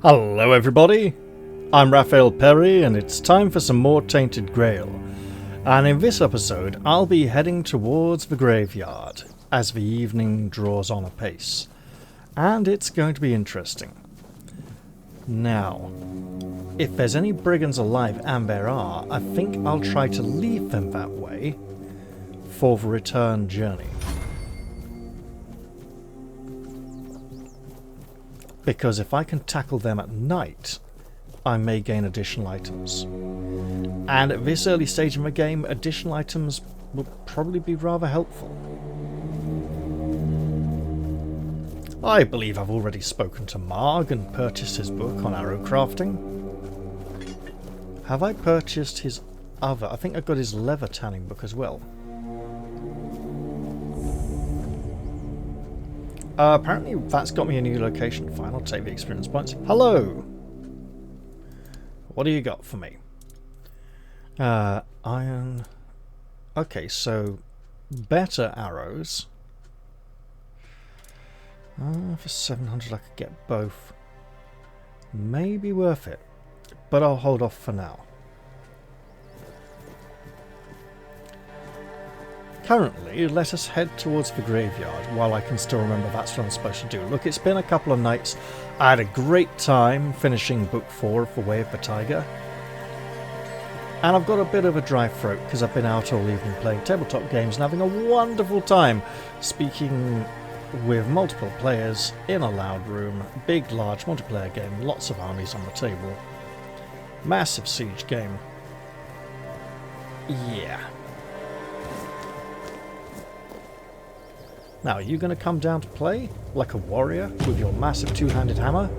Hello everybody, I'm Raphael Perry and it's time for some more Tainted Grail. And in this episode I'll be heading towards the graveyard as the evening draws on apace. And it's going to be interesting. Now, if there's any brigands alive, and there are, I think I'll try to leave them that way for the return journey. Because if I can tackle them at night, I may gain additional items. And at this early stage in the game, additional items will probably be rather helpful. I believe I've already spoken to Marg and purchased his book on arrow crafting. Have I purchased his other? I think I got his leather tanning book as well. Apparently that's got me a new location. Fine, I'll take the experience points. Hello! What do you got for me? Iron... Okay, so better arrows. For 700 I could get both. Maybe worth it, but I'll hold off for now. Currently, let us head towards the graveyard while I can still remember that's what I'm supposed to do. Look, it's been a couple of nights. I had a great time finishing book 4 of The Way of the Tiger. And I've got a bit of a dry throat because I've been out all evening playing tabletop games and having a wonderful time speaking with multiple players in a loud room. Big, large multiplayer game, lots of armies on the table. Massive siege game. Yeah. Now, are you going to come down to play like a warrior with your massive two-handed hammer?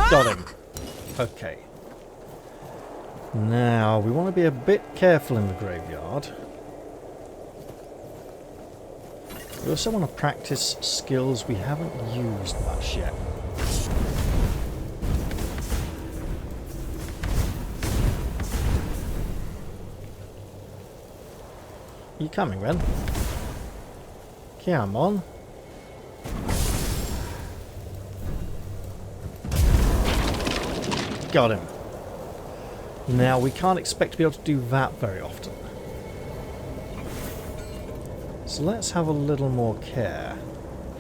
Got him. Okay. Now, we want to be a bit careful in the graveyard. We also want to practice skills we haven't used much yet. You coming, then? Come on. Got him. Now, we can't expect to be able to do that very often. So let's have a little more care.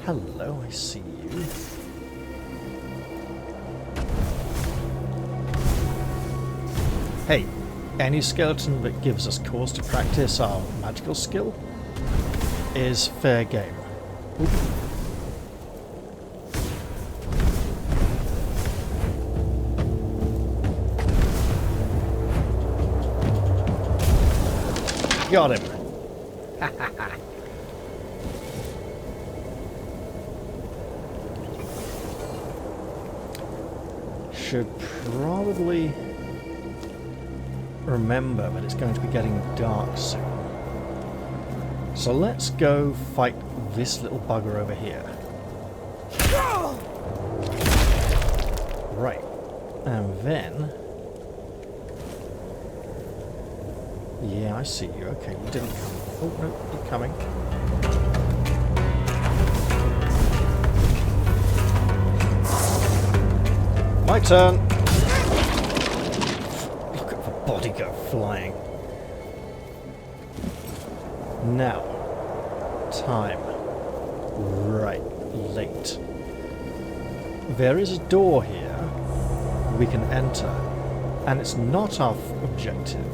Hello, I see you. Hey. Any skeleton that gives us cause to practice our magical skill is fair game. Oop. Got him. Should probably remember that it's going to be getting dark soon. So let's go fight this little bugger over here. Right. And then... Yeah, I see you. Okay, you didn't come. Oh, no, you're coming. My turn! Body go flying. Now, time. Right, late. There is a door here we can enter, and it's not our objective.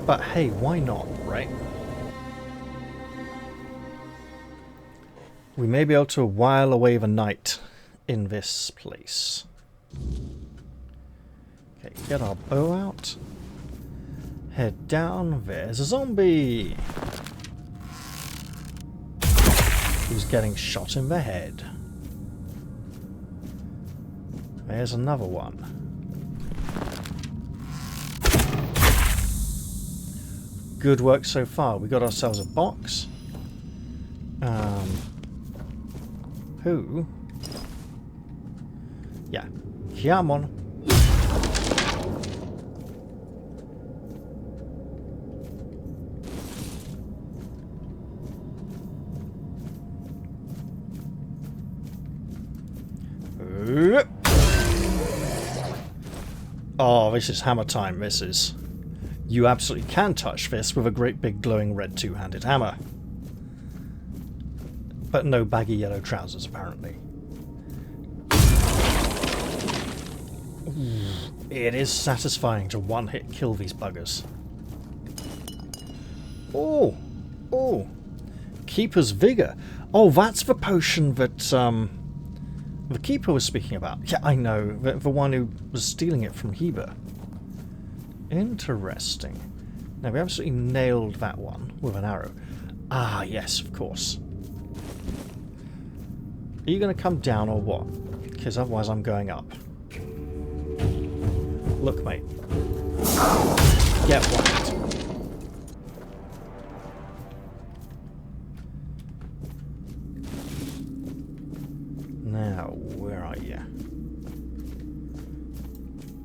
But hey, why not, right? We may be able to while away the night in this place. Okay, get our bow out. Head down. There's a zombie! Who's getting shot in the head. There's another one. Good work so far. We got ourselves a box. Who? Yeah. Come on. Oh, this is hammer time, this is. You absolutely can touch this with a great big glowing red two-handed hammer. But no baggy yellow trousers, apparently. It is satisfying to one-hit kill these buggers. Oh! Oh! Keeper's Vigor. Oh, that's the potion that the Keeper was speaking about. Yeah, I know. The one who was stealing it from Heber. Interesting. Now, we absolutely nailed that one with an arrow. Ah, yes, of course. Are you going to come down or what? Because otherwise I'm going up. Look, mate. Get whacked. Now, where are you?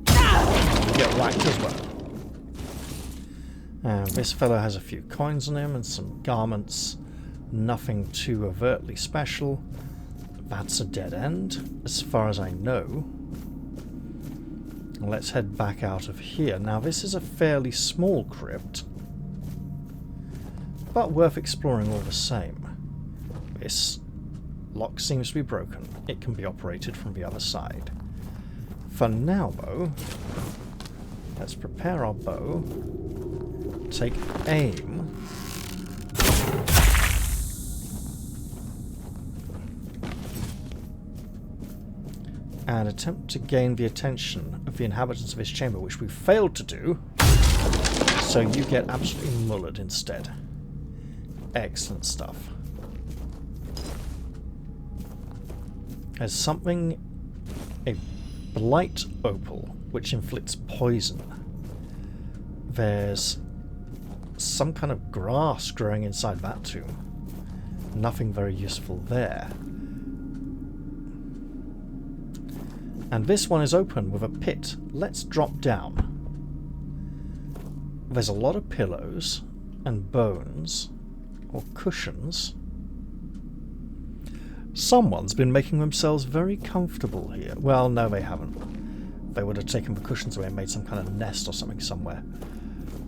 You get whacked as well. This fellow has a few coins on him and some garments. Nothing too overtly special. That's a dead end, as far as I know. Let's head back out of here. Now, this is a fairly small crypt, but worth exploring all the same. This lock seems to be broken. It can be operated from the other side. For now, though, let's prepare our bow, take aim, and attempt to gain the attention of the inhabitants of his chamber, which we failed to do, so you get absolutely mullered instead. Excellent stuff. There's something, a blight opal, which inflicts poison. There's some kind of grass growing inside that tomb. Nothing very useful there. And this one is open with a pit. Let's drop down. There's a lot of pillows and bones, or cushions. Someone's been making themselves very comfortable here. Well, no, they haven't. They would have taken the cushions away and made some kind of nest or something somewhere.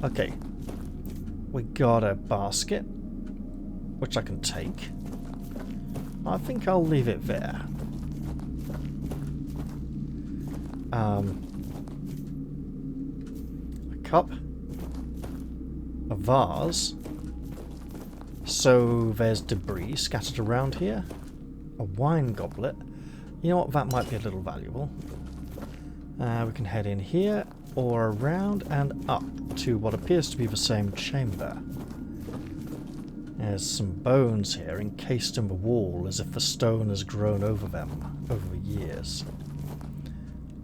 Okay. We got a basket, which I can take. I think I'll leave it there. A cup, a vase, so there's debris scattered around here, a wine goblet. You know what, that might be a little valuable. We can head in here or around and up to what appears to be the same chamber. There's some bones here encased in the wall as if the stone has grown over them over the years.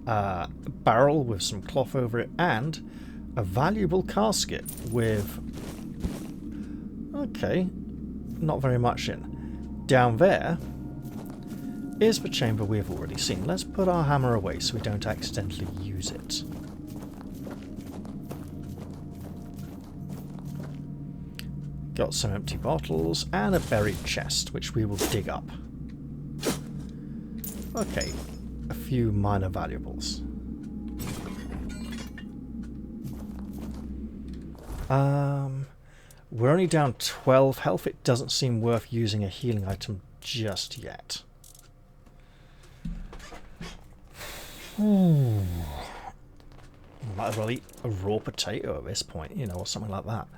A barrel with some cloth over it, and a valuable casket with, okay, not very much in. Down there is the chamber we have already seen. Let's put our hammer away so we don't accidentally use it. Got some empty bottles and a buried chest, which we will dig up. Okay. A few minor valuables. We're only down 12 health. It doesn't seem worth using a healing item just yet. Might as well eat a raw potato at this point, you know, or something like that.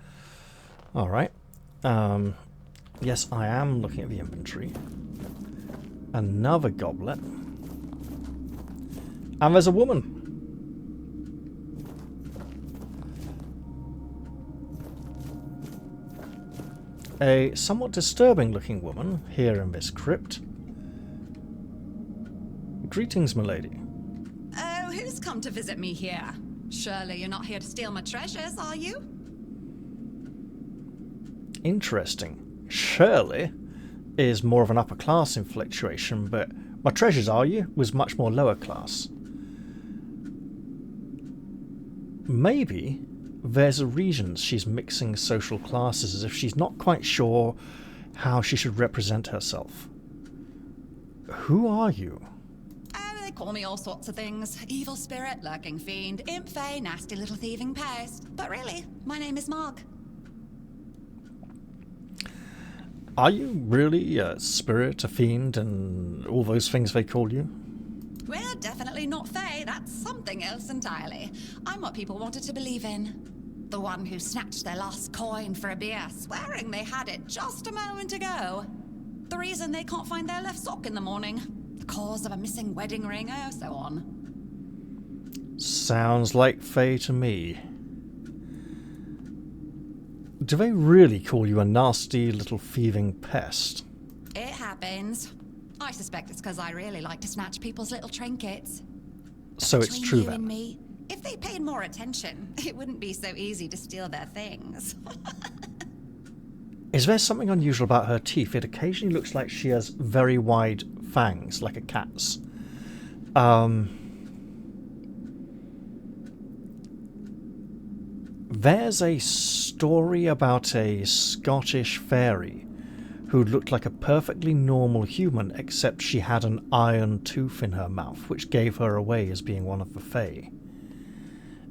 Alright. Yes, I am looking at the inventory. Another goblet. And there's a woman. A somewhat disturbing looking woman here in this crypt. Greetings, milady. Oh, who's come to visit me here? Surely you're not here to steal my treasures, are you? Interesting. Shirley is more of an upper class inflation, but my treasures, are you, was much more lower class. Maybe there's a reason she's mixing social classes, as if she's not quite sure how she should represent herself. Who are you? Oh, the call me all sorts of things. Evil spirit, lurking fiend, imp fae, nasty little thieving pest. But really, my name is Marg. Are you really a spirit, a fiend, and all those things they call you? We're definitely not fae. That's something else entirely. I'm what people wanted to believe in. The one who snatched their last coin for a beer, swearing they had it just a moment ago. The reason they can't find their left sock in the morning. The cause of a missing wedding ring, oh, so on. Sounds like fae to me. Do they really call you a nasty little thieving pest? It happens. I suspect it's because I really like to snatch people's little trinkets. So it's Between true you then. and me, if they paid more attention, it wouldn't be so easy to steal their things. Is there something unusual about her teeth? It occasionally looks like she has very wide fangs, like a cat's. There's a story about a Scottish fairy who looked like a perfectly normal human, except she had an iron tooth in her mouth, which gave her away as being one of the fae.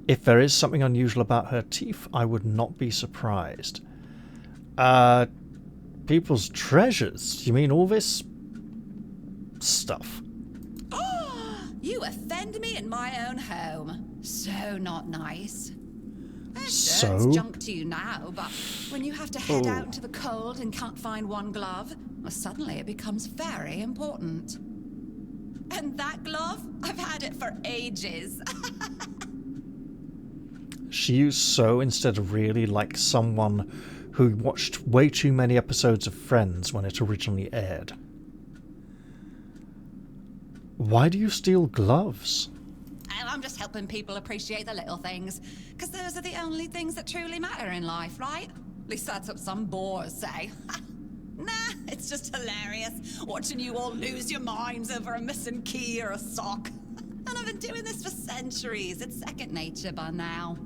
If there is something unusual about her teeth, I would not be surprised. People's treasures? You mean all this stuff? You offend me in my own home. So not nice. So? It's junk to you now, but when you have to head out into the cold and can't find one glove, well, suddenly it becomes very important. And that glove? I've had it for ages. She used so instead of really like someone who watched way too many episodes of Friends when it originally aired. Why do you steal gloves? Oh, I'm just helping people appreciate the little things. Because those are the only things that truly matter in life, right? At least that's what some bores say. Nah, it's just hilarious. Watching you all lose your minds over a missing key or a sock. And I've been doing this for centuries. It's second nature by now.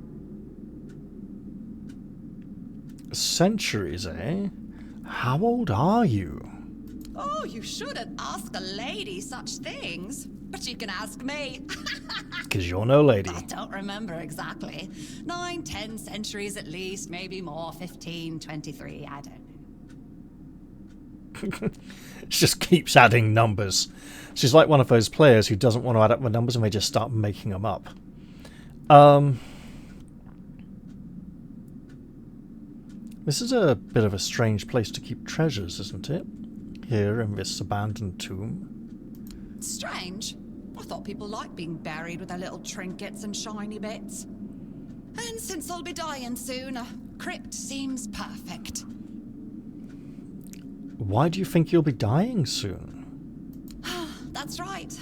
Centuries, eh? How old are you? Oh, you shouldn't ask a lady such things. But you can ask me. Because you're no lady. I don't remember exactly. 9, 10 centuries at least, maybe more. 15, 23, I don't know. She just keeps adding numbers. She's like one of those players who doesn't want to add up the numbers and they just start making them up. This is a bit of a strange place to keep treasures, isn't it? Here in this abandoned tomb. Strange. I thought people liked being buried with their little trinkets and shiny bits. And since I'll be dying soon, a crypt seems perfect. Why do you think you'll be dying soon? That's right.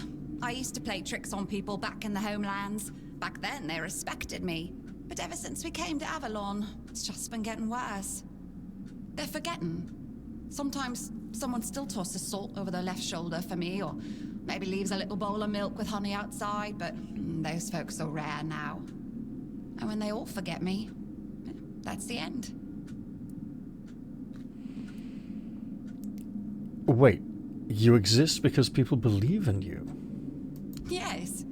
I used to play tricks on people back in the homelands. Back then, they respected me. But ever since we came to Avalon, it's just been getting worse. They're forgetting. Sometimes someone still tosses salt over their left shoulder for me, or maybe leaves a little bowl of milk with honey outside, but those folks are rare now. And when they all forget me, that's the end. Wait, you exist because people believe in you? Yes.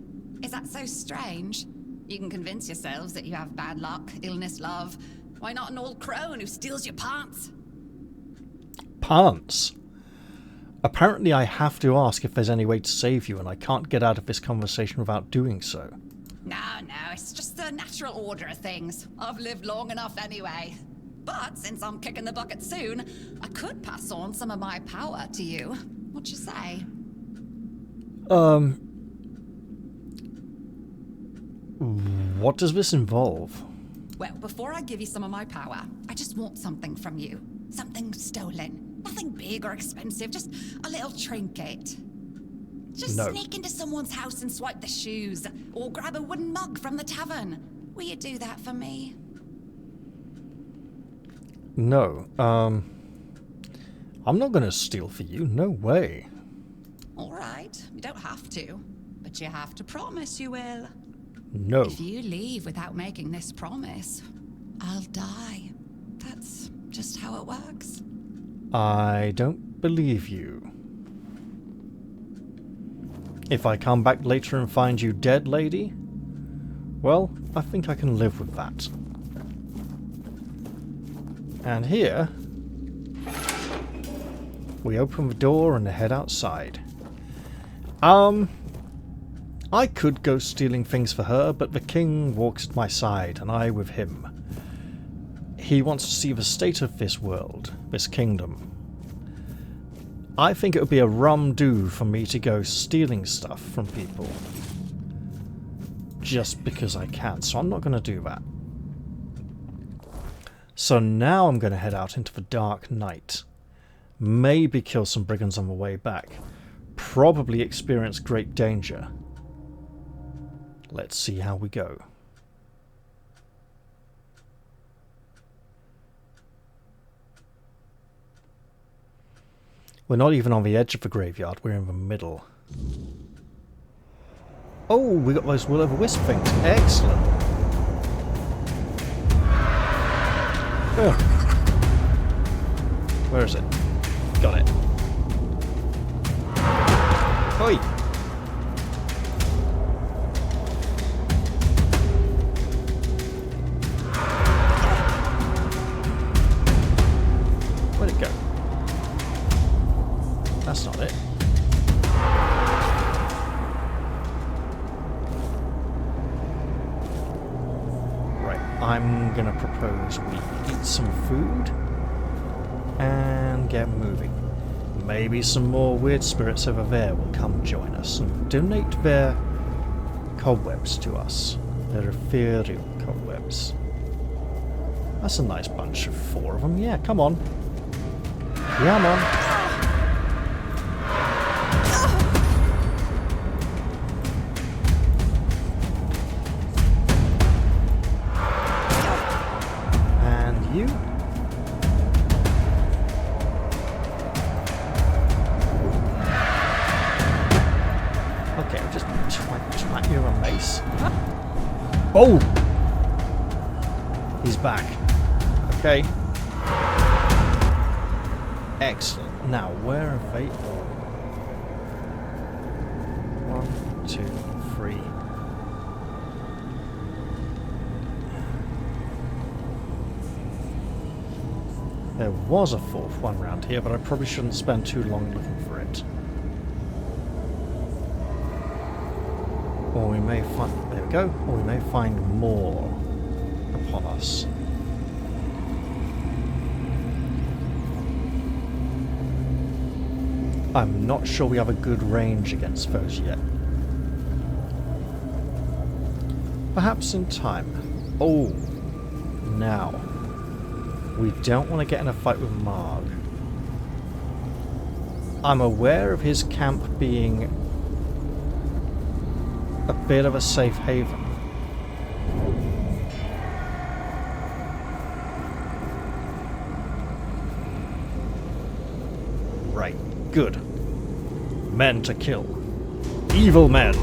Is that so strange? You can convince yourselves that you have bad luck, illness, love. Why not an old crone who steals your pants? Pants? Apparently I have to ask if there's any way to save you, and I can't get out of this conversation without doing so. No, it's just the natural order of things. I've lived long enough anyway. But since I'm kicking the bucket soon, I could pass on some of my power to you. What you say? What does this involve? Well, before I give you some of my power, I just want something from you. Something stolen. Nothing big or expensive, just a little trinket. Just sneak into someone's house and swipe the shoes, or grab a wooden mug from the tavern. Will you do that for me? No, I'm not gonna steal for you, no way. All right, you don't have to, but you have to promise you will. No. If you leave without making this promise, I'll die. That's just how it works. I don't believe you. If I come back later and find you dead, lady, well, I think I can live with that. And here, we open the door and head outside. I could go stealing things for her, but the king walks at my side, and I with him. He wants to see the state of this world, this kingdom. I think it would be a rum do for me to go stealing stuff from people. Just because I can, so I'm not going to do that. So now I'm going to head out into the dark night. Maybe kill some brigands on the way back. Probably experience great danger. Let's see how we go. We're not even on the edge of the graveyard, we're in the middle. Oh, we got those will-o'-the-wisp things. Excellent. Ugh. Where is it? Got it. Oi! Where'd it go? That's not it. Right, I'm gonna propose we eat some food and get moving. Maybe some more weird spirits over there will come join us and donate their cobwebs to us. Their ethereal cobwebs. That's a nice bunch of 4 of them. Yeah, come on. Yeah, man. You? Okay, I'll just try you on mace. Oh! He's back. Okay. Excellent. Now, where are they all? 1, 2, 3. There was a 4th one round here, but I probably shouldn't spend too long looking for it. Or we may find... There we go. Or we may find more upon us. I'm not sure we have a good range against those yet. Perhaps in time. Oh, now. We don't want to get in a fight with Marg. I'm aware of his camp being a bit of a safe haven. Right, good. Men to kill. Evil men!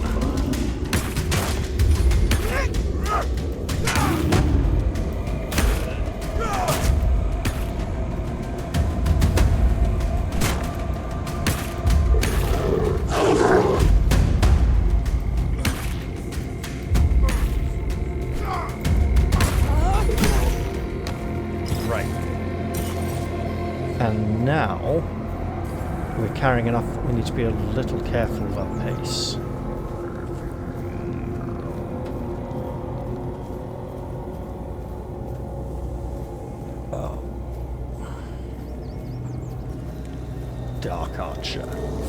And now we're carrying enough that we need to be a little careful of our pace. Oh. Dark Archer.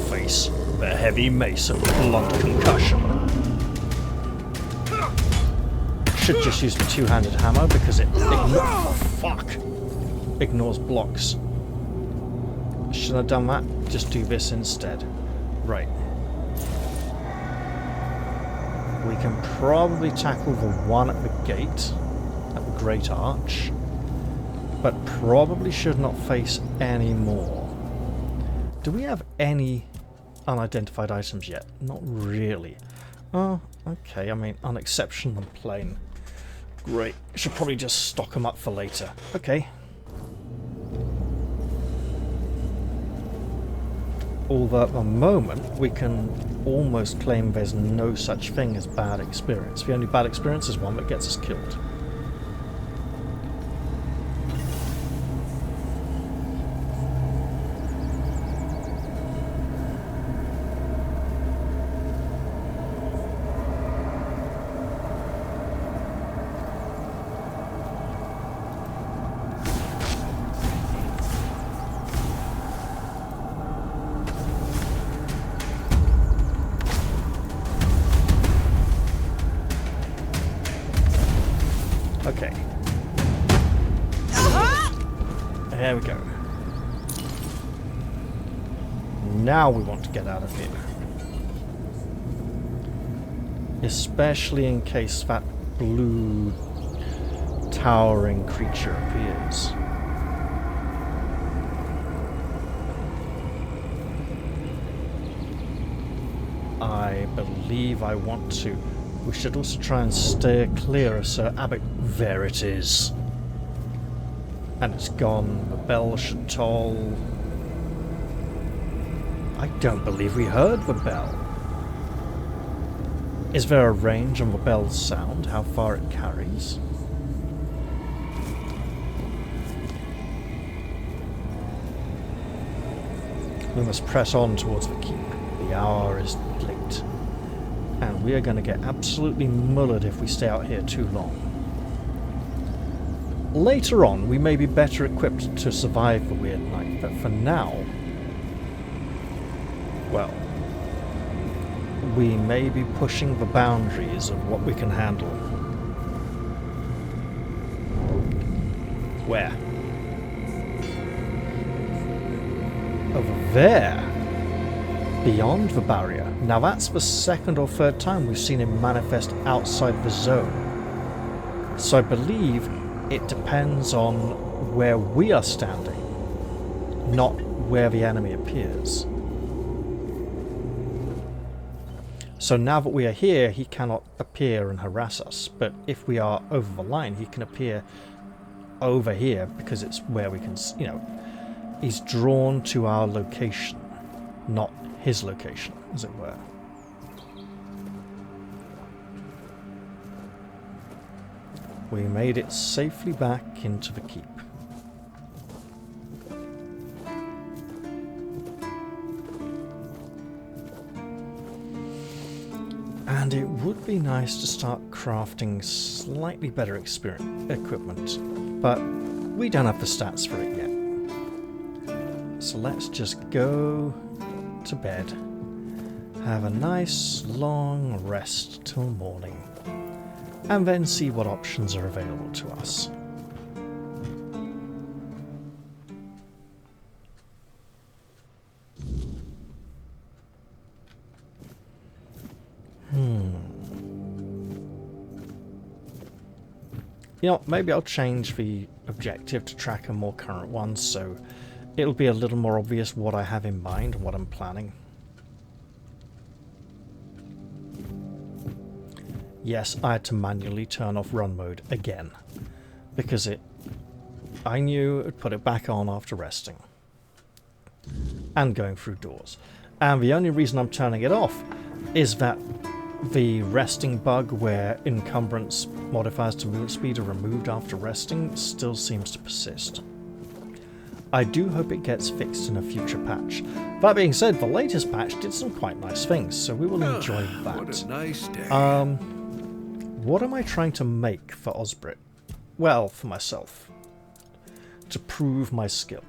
Face the heavy mace of blunt concussion. Should just use the two-handed hammer because it ignores blocks. Should I have done that? Just do this instead. Right. We can probably tackle the one at the gate, at the Great Arch, but probably should not face any more. Do we have any unidentified items yet? Not really. Oh, okay. I mean, unexceptional plane. Great. Should probably just stock them up for later. Okay. Although at the moment we can almost claim there's no such thing as bad experience. The only bad experience is one that gets us killed. Okay. There we go. Now we want to get out of here. Especially in case that blue towering creature appears. I believe I want to. We should also try and steer clear of Sir Abbot. There it is. And it's gone. The bell should toll. I don't believe we heard the bell. Is there a range on the bell's sound? How far it carries? We must press on towards the keep. The hour is late. And we are going to get absolutely mullered if we stay out here too long. Later on, we may be better equipped to survive the weird night, but for now, well, we may be pushing the boundaries of what we can handle. Where? Over there. Beyond the barrier. Now that's the second or third time we've seen him manifest outside the zone. So I believe it depends on where we are standing, not where the enemy appears. So now that we are here, he cannot appear and harass us. But if we are over the line, he can appear over here because it's where we can, you know, he's drawn to our location, not his location, as it were. We made it safely back into the keep. And it would be nice to start crafting slightly better equipment, but we don't have the stats for it yet. So let's just go to bed, have a nice long rest till morning, and then see what options are available to us. You know, maybe I'll change the objective to track a more current one, so it'll be a little more obvious what I have in mind and what I'm planning. Yes, I had to manually turn off run mode again, because I knew I'd put it back on after resting and going through doors. And the only reason I'm turning it off is that the resting bug where encumbrance modifiers to movement speed are removed after resting still seems to persist. I do hope it gets fixed in a future patch. That being said, the latest patch did some quite nice things, so we will enjoy that. What a nice day. What am I trying to make for Osbrit? Well, for myself. To prove my skill.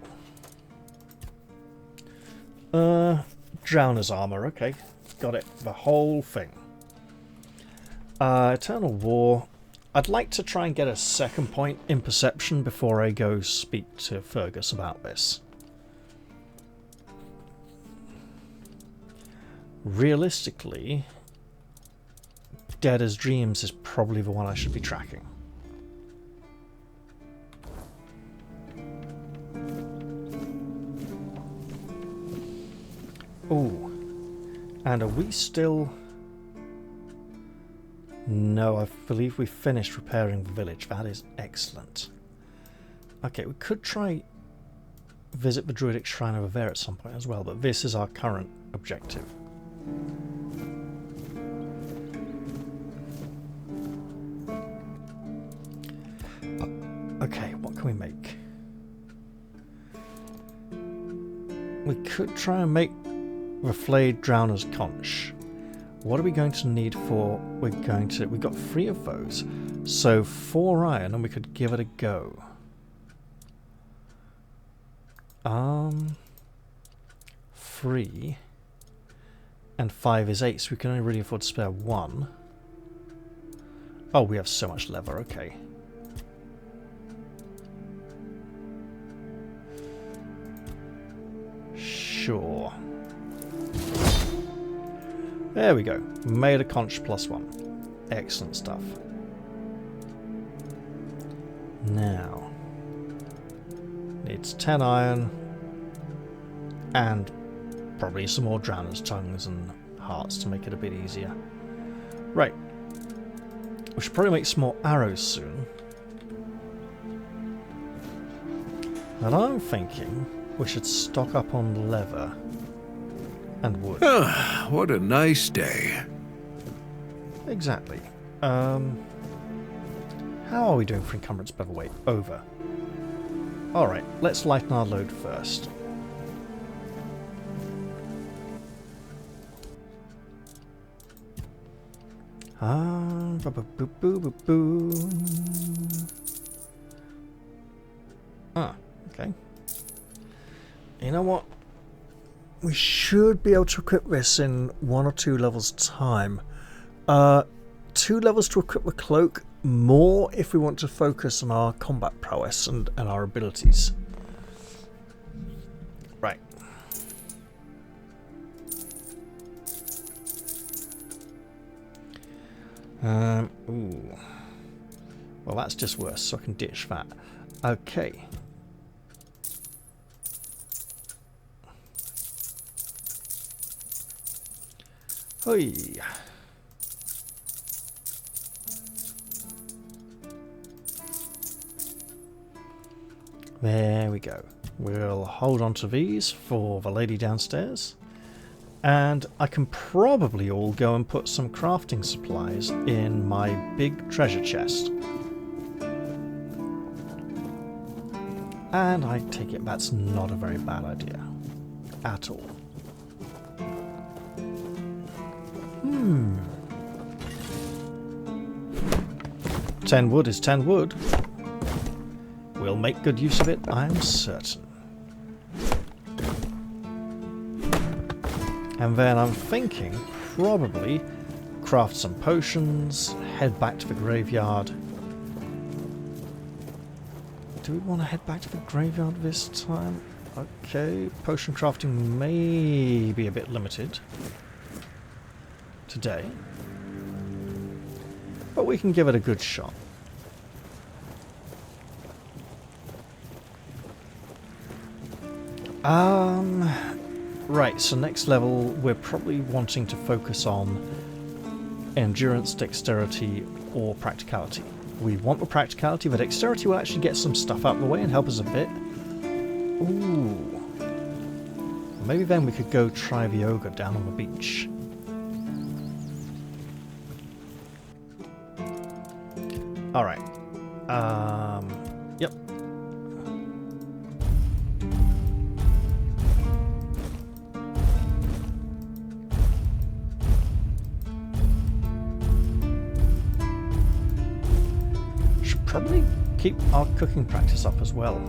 Drowner's armor, okay. Got it. The whole thing. Eternal War. I'd like to try and get a second point in perception before I go speak to Fergus about this. Realistically, Dead as Dreams is probably the one I should be tracking. Oh, and are we still... No, I believe we finished repairing the village. That is excellent. Okay, we could try visit the Druidic Shrine over there at some point as well, but this is our current objective. Okay, what can we make? We could try and make the flayed drowner's conch. What are we going to need for... we've got 3 of those. So 4 iron and we could give it a go. 3 and 5 is 8, so we can only really afford to spare 1. Oh, we have so much leather, okay. Sure. There we go. Made a conch +1. Excellent stuff. Now, needs 10 iron and probably some more drowner's tongues and hearts to make it a bit easier. Right. We should probably make some more arrows soon. And I'm thinking we should stock up on leather and wood. Ah, what a nice day. Exactly. How are we doing for encumbrance per weight? Over. Alright, let's lighten our load first. Okay. You know what? We should be able to equip this in 1 or 2 levels time. 2 levels to equip the cloak, more if we want to focus on our combat prowess and our abilities. Right. Ooh. Well, that's just worse, so I can ditch that. Okay. Hoi. There we go. We'll hold on to these for the lady downstairs. And I can probably all go and put some crafting supplies in my big treasure chest. And I take it that's not a very bad idea. At all. 10 wood is 10 wood. We'll make good use of it, I'm certain. And then I'm thinking, probably, craft some potions, head back to the graveyard. Do we want to head back to the graveyard this time? Okay, potion crafting may be a bit limited today. But we can give it a good shot. Right, so next level we're probably wanting to focus on endurance, dexterity, or practicality. We want the practicality, but dexterity will actually get some stuff out of the way and help us a bit. Ooh. Maybe then we could go try the ogre down on the beach. Alright. Yep. Should probably keep our cooking practice up as well.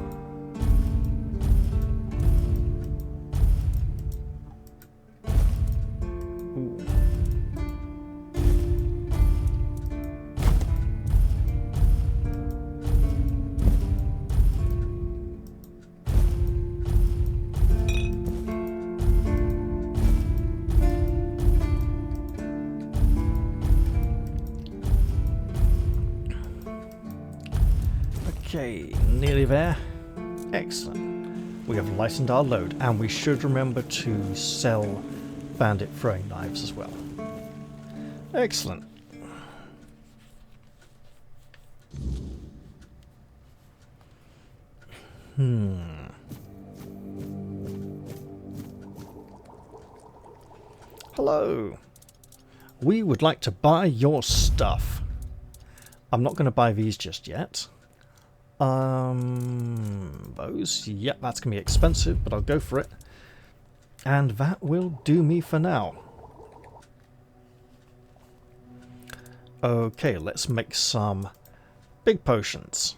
Okay, nearly there. Excellent. We have lightened our load, and we should remember to sell bandit throwing knives as well. Excellent. Hello. We would like to buy your stuff. I'm not going to buy these just yet. Those, yep, that's going to be expensive, but I'll go for it. And that will do me for now. Okay, let's make some big potions.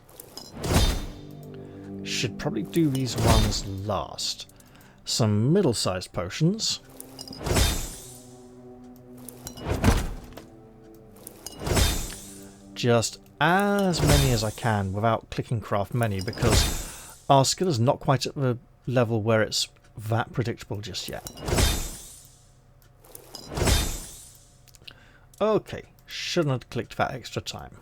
Should probably do these ones last. Some middle-sized potions. Just as many as I can without clicking craft many, because our skill is not quite at the level where it's that predictable just yet. Okay, shouldn't have clicked that extra time.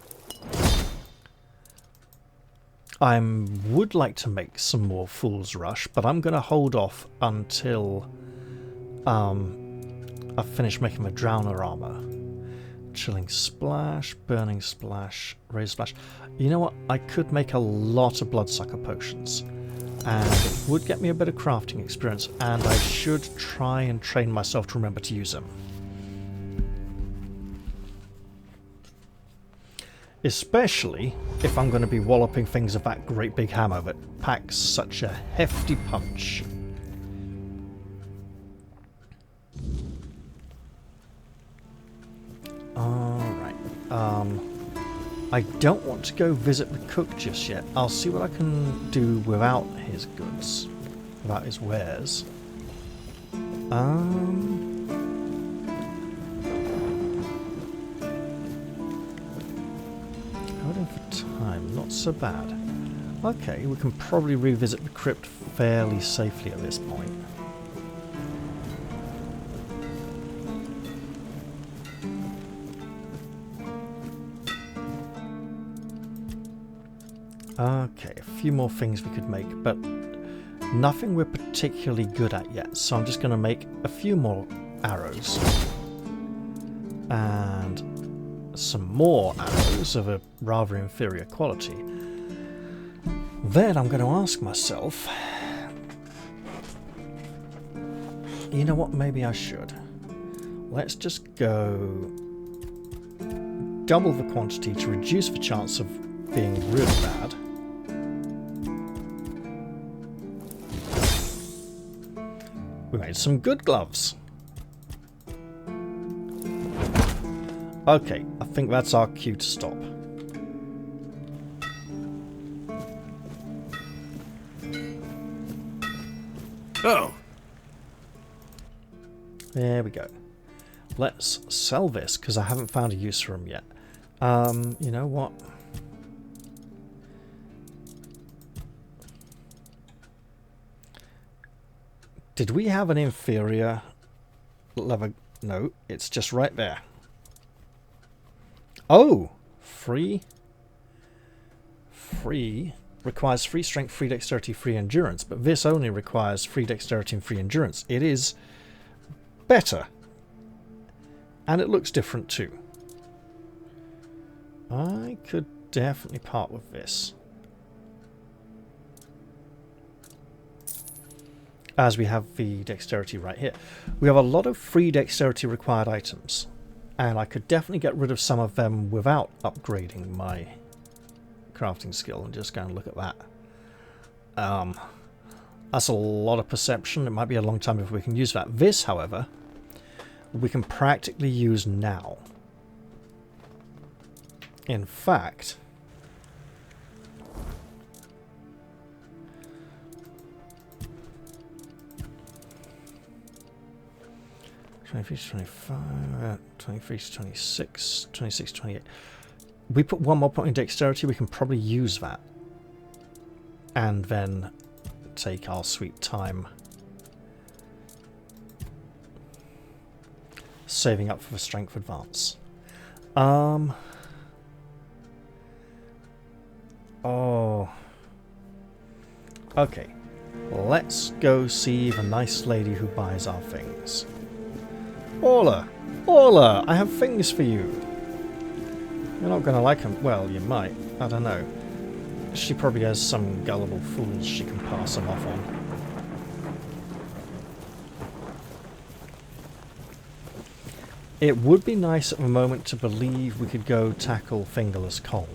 I would like to make some more Fool's Rush, but I'm going to hold off until I've finished making my Drowner armor. Chilling Splash, Burning Splash, Razor Splash. You know what? I could make a lot of Bloodsucker potions, and it would get me a bit of crafting experience, and I should try and train myself to remember to use them. Especially if I'm going to be walloping things with that great big hammer that packs such a hefty punch. Alright, I don't want to go visit the cook just yet. I'll see what I can do without his goods, without his wares. Holding for time, not so bad. Okay, we can probably revisit the crypt fairly safely at this point. Okay, a few more things we could make, but nothing we're particularly good at yet, so I'm just going to make a few more arrows. And some more arrows of a rather inferior quality. Then I'm going to ask myself, you know what, maybe I should. Let's just go double the quantity to reduce the chance of being really bad. We made some good gloves. Okay, I think that's our cue to stop. Oh. There we go. Let's sell this, because I haven't found a use for them yet. You know what? Did we have an inferior lever? No, it's just right there. Oh! Free requires free strength, free dexterity, free endurance, but this only requires free dexterity and free endurance. It is better. And it looks different too. I could definitely part with this. As we have the dexterity right here. We have a lot of free dexterity required items, and I could definitely get rid of some of them without upgrading my crafting skill. And just go and look at that. That's a lot of perception. It might be a long time before we can use that. This, however, we can practically use now. In fact, 23 to 25, 23 to 26, 26 to 28. We put one more point in dexterity, we can probably use that. And then take our sweet time saving up for the strength advance. Oh. Okay. Let's go see the nice lady who buys our things. Orla! Orla! I have things for you! You're not going to like them. Well, you might. I don't know. She probably has some gullible fools she can pass them off on. It would be nice at the moment to believe we could go tackle Fingerless Colm.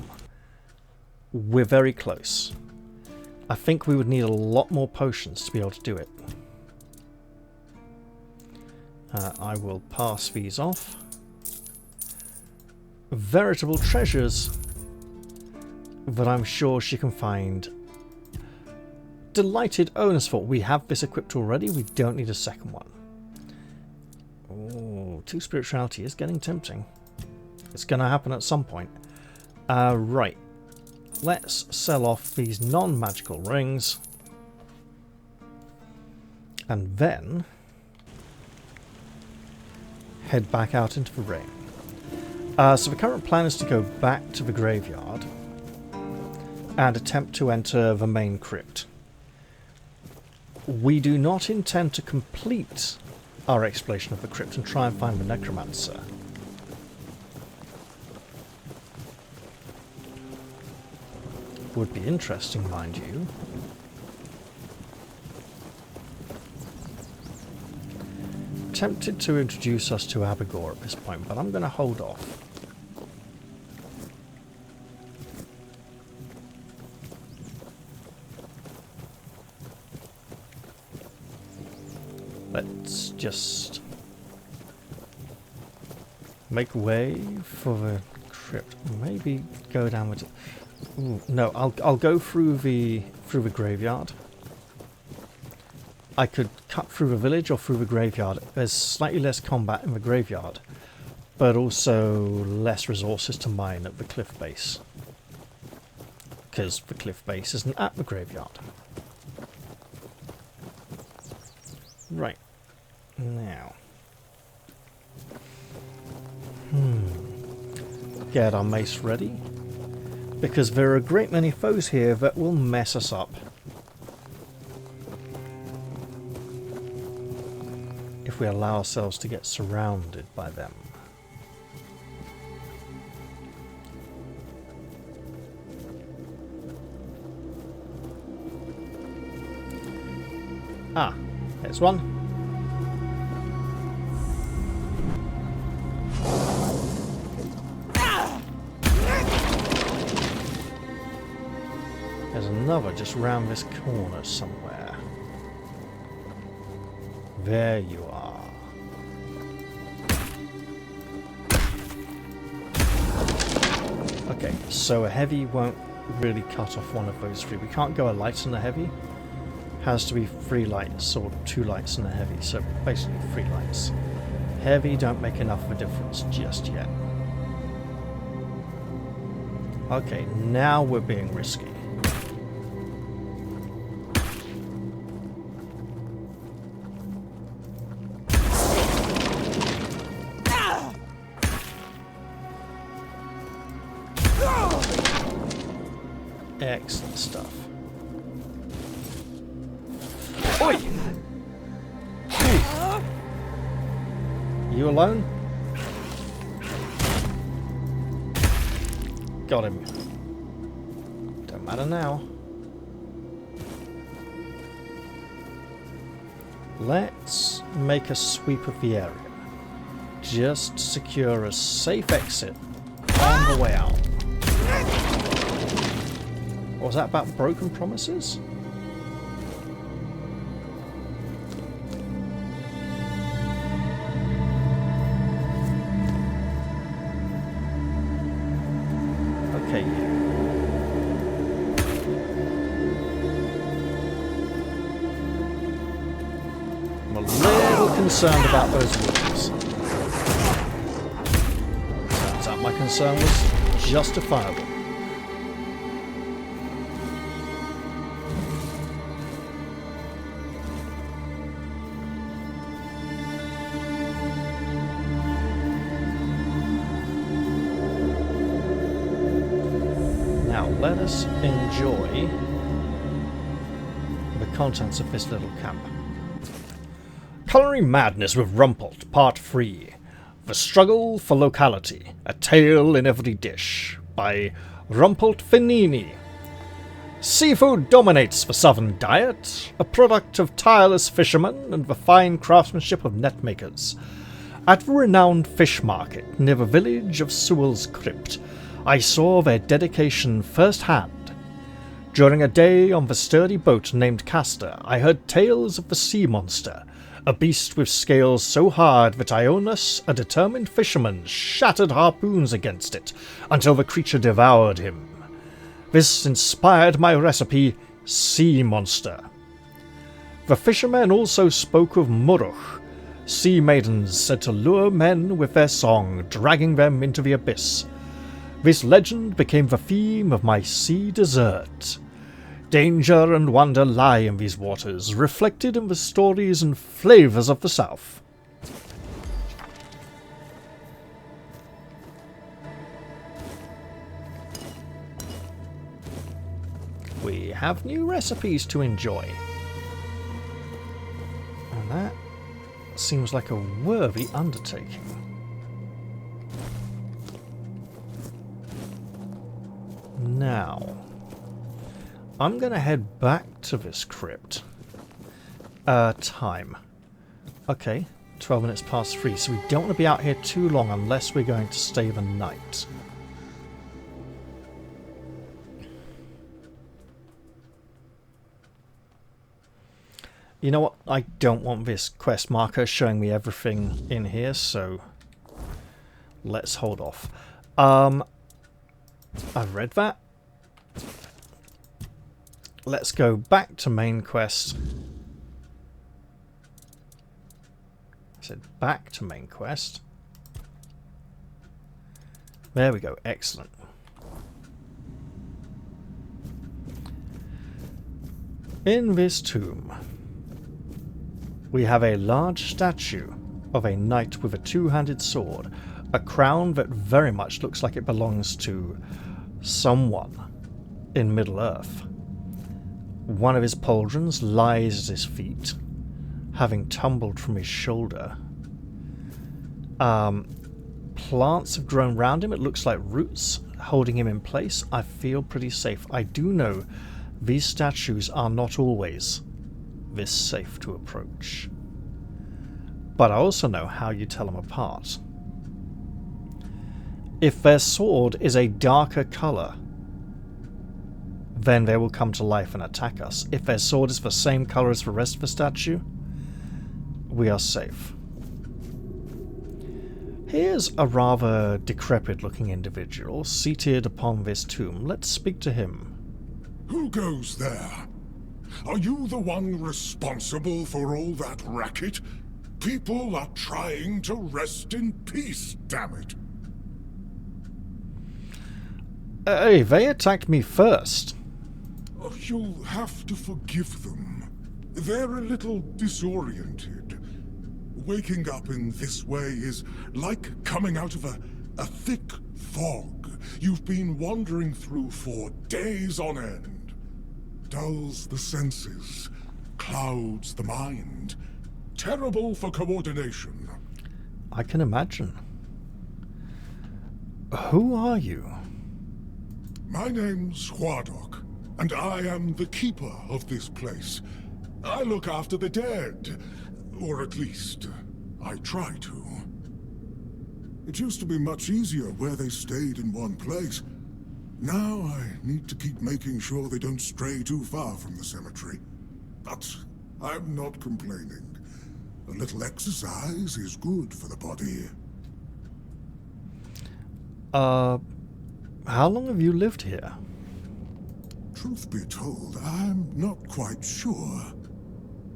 We're very close. I think we would need a lot more potions to be able to do it. I will pass these off. Veritable treasures that I'm sure she can find delighted owners for. We have this equipped already, we don't need a second one. Oh, 2 spirituality is getting tempting. It's going to happen at some point. Right. Let's sell off these non-magical rings. And then head back out into the rain. So the current plan is to go back to the graveyard and attempt to enter the main crypt. We do not intend to complete our exploration of the crypt and try and find the necromancer. Would be interesting, mind you. Tempted to introduce us to Abigor at this point, but I'm going to hold off. Let's just make way for the crypt. Maybe go down with it. Ooh, no, I'll go through the graveyard. I could cut through the village or through the graveyard. There's slightly less combat in the graveyard, but also less resources to mine at the cliff base. Because the cliff base isn't at the graveyard. Right. Now. Get our mace ready. Because there are a great many foes here that will mess us up. If we allow ourselves to get surrounded by them. Ah, there's one. There's another just round this corner somewhere. There you are. Okay, so a heavy won't really cut off one of those 3. We can't go a light and a heavy. Has to be 3 lights or 2 lights and a heavy, so basically 3 lights. Heavy don't make enough of a difference just yet. Okay, now we're being risky. Excellent stuff. Oi! Hey. You alone? Got him. Don't matter now. Let's make a sweep of the area. Just secure a safe exit on the way out. Or was that about broken promises? Okay. I'm a little concerned about those wolves. Turns out my concern was justifiable. Let us enjoy the contents of this little camp. Culinary Madness with Rumpelt, Part 3. The Struggle for Locality, A Tale in Every Dish, by Rumpelt Finini. Seafood dominates the southern diet, a product of tireless fishermen and the fine craftsmanship of net makers. At the renowned fish market near the village of Sewell's Crypt, I saw their dedication firsthand. During a day on the sturdy boat named Castor, I heard tales of the sea monster, a beast with scales so hard that Ionas, a determined fisherman, shattered harpoons against it until the creature devoured him. This inspired my recipe, Sea Monster. The fishermen also spoke of Muruch, sea maidens said to lure men with their song, dragging them into the abyss. This legend became the theme of my sea dessert. Danger and wonder lie in these waters, reflected in the stories and flavours of the South. We have new recipes to enjoy. And that seems like a worthy undertaking. Now, I'm going to head back to this crypt. Time. Okay, 12 minutes past 3, so we don't want to be out here too long unless we're going to stay the night. You know what? I don't want this quest marker showing me everything in here, so let's hold off. I've read that. Let's go back to main quest. I said back to main quest. There we go. Excellent. In this tomb, we have a large statue of a knight with a two-handed sword, a crown that very much looks like it belongs to someone in Middle-earth. One of his pauldrons lies at his feet, having tumbled from his shoulder. Plants have grown round him, it looks like roots holding him in place. I feel pretty safe. I do know these statues are not always this safe to approach. But I also know how you tell them apart. If their sword is a darker colour, then they will come to life and attack us. If their sword is the same colour as the rest of the statue, we are safe. Here's a rather decrepit-looking individual seated upon this tomb. Let's speak to him. Who goes there? Are you the one responsible for all that racket? People are trying to rest in peace, damn it. Hey, they attacked me first. Oh, you'll have to forgive them. They're a little disoriented. Waking up in this way is like coming out of a thick fog you've been wandering through for days on end. Dulls the senses, clouds the mind. Terrible for coordination. I can imagine. Who are you? My name's Huardok, and I am the keeper of this place. I look after the dead, or at least, I try to. It used to be much easier where they stayed in one place. Now I need to keep making sure they don't stray too far from the cemetery. But I'm not complaining. A little exercise is good for the body. How long have you lived here? Truth be told, I'm not quite sure.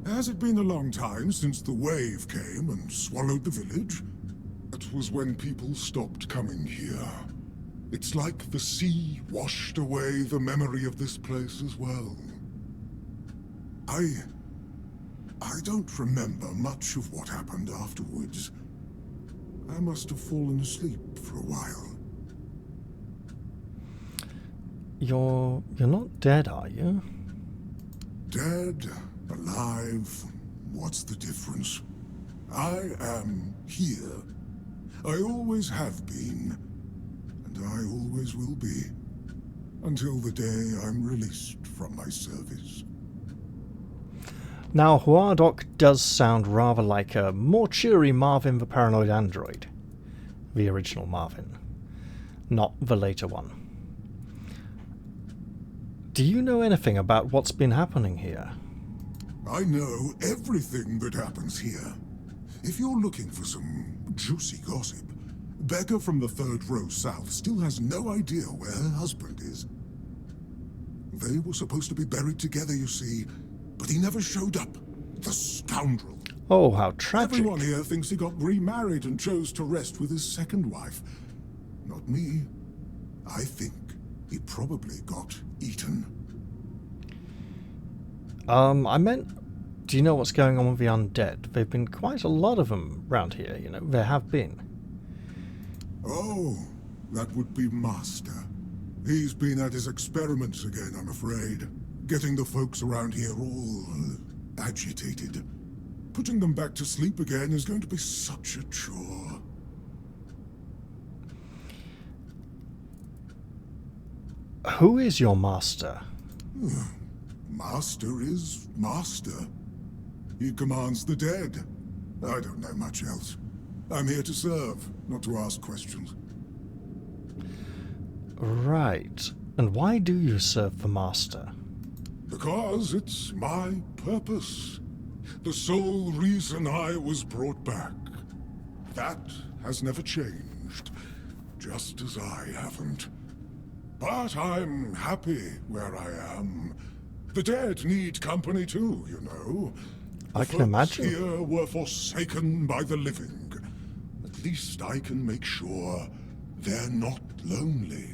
Has it been a long time since the wave came and swallowed the village? It was when people stopped coming here. It's like the sea washed away the memory of this place as well. I don't remember much of what happened afterwards. I must have fallen asleep for a while. You're not dead, are you? Dead, alive, what's the difference? I am here. I always have been, and I always will be, until the day I'm released from my service. Now, Huardok does sound rather like a more cheery Marvin the Paranoid Android. The original Marvin, not the later one. Do you know anything about what's been happening here? I know everything that happens here. If you're looking for some juicy gossip, Becca from the third row south still has no idea where her husband is. They were supposed to be buried together, you see, but he never showed up. The scoundrel. Oh, how tragic. Everyone here thinks he got remarried and chose to rest with his second wife. Not me. I think he probably got eaten. I meant, do you know what's going on with the undead? There've been quite a lot of them round here, you know, there have been. Oh, that would be Master. He's been at his experiments again, I'm afraid. Getting the folks around here all agitated. Putting them back to sleep again is going to be such a chore. Who is your master? Master is Master. He commands the dead. I don't know much else. I'm here to serve, not to ask questions. Right. And why do you serve the master? Because it's my purpose. The sole reason I was brought back. That has never changed, just as I haven't. But I'm happy where I am. The dead need company too, you know. I can imagine. The folks here were forsaken by the living. At least I can make sure they're not lonely.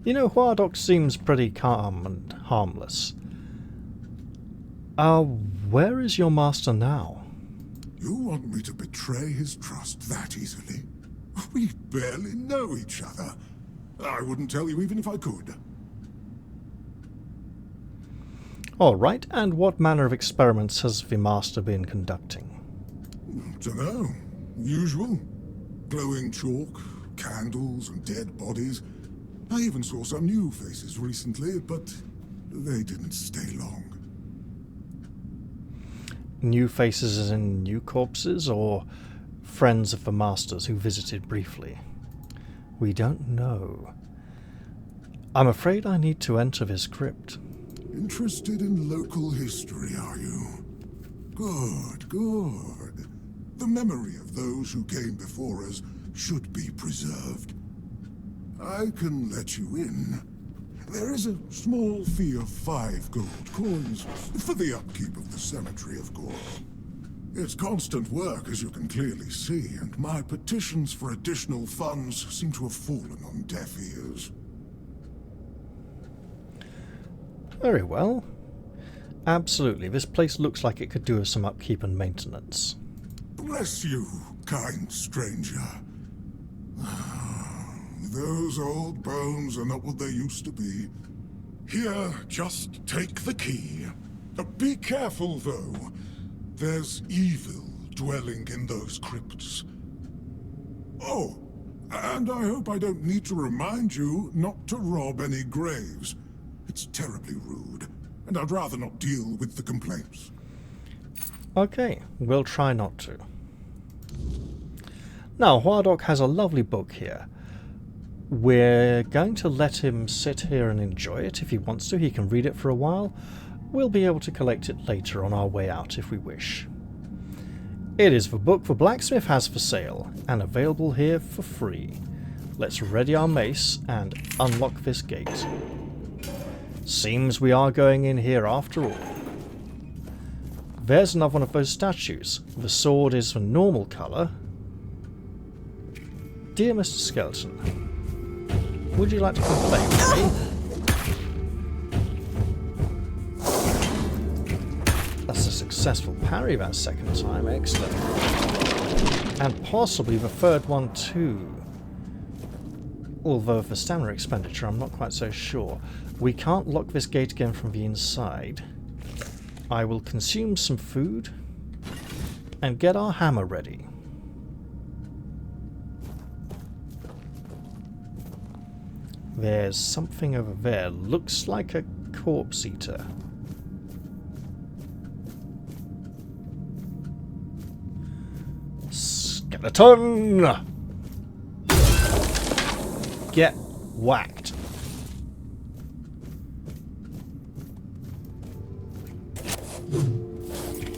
You know, Huardok seems pretty calm and harmless. Where is your master now? You want me to betray his trust that easily? We barely know each other. I wouldn't tell you even if I could. Alright, and what manner of experiments has the master been conducting? Dunno. Usual. Glowing chalk, candles, and dead bodies. I even saw some new faces recently, but they didn't stay long. New faces as in new corpses, or friends of the master's who visited briefly? We don't know. I'm afraid I need to enter this crypt. Interested in local history, are you? Good, good. The memory of those who came before us should be preserved. I can let you in. There is a small fee of 5 gold coins for the upkeep of the cemetery, of course. It's constant work, as you can clearly see, and my petitions for additional funds seem to have fallen on deaf ears. Very well. Absolutely, this place looks like it could do with some upkeep and maintenance. Bless you, kind stranger. Those old bones are not what they used to be. Here, just take the key. Be careful, though. There's evil dwelling in those crypts. Oh, and I hope I don't need to remind you not to rob any graves. It's terribly rude, and I'd rather not deal with the complaints. Okay, we'll try not to. Now, Huardok has a lovely book here. We're going to let him sit here and enjoy it. If he wants to, he can read it for a while. We'll be able to collect it later on our way out if we wish. It is the book the blacksmith has for sale, and available here for free. Let's ready our mace and unlock this gate. Seems we are going in here after all. There's another one of those statues. The sword is the normal colour. Dear Mr. Skeleton, would you like to complain with me? That's a successful parry that second time, excellent. And possibly the third one too. Although for stamina expenditure I'm not quite so sure. We can't lock this gate again from the inside. I will consume some food and get our hammer ready. There's something over there. Looks like a corpse eater. Skeleton! Get whacked.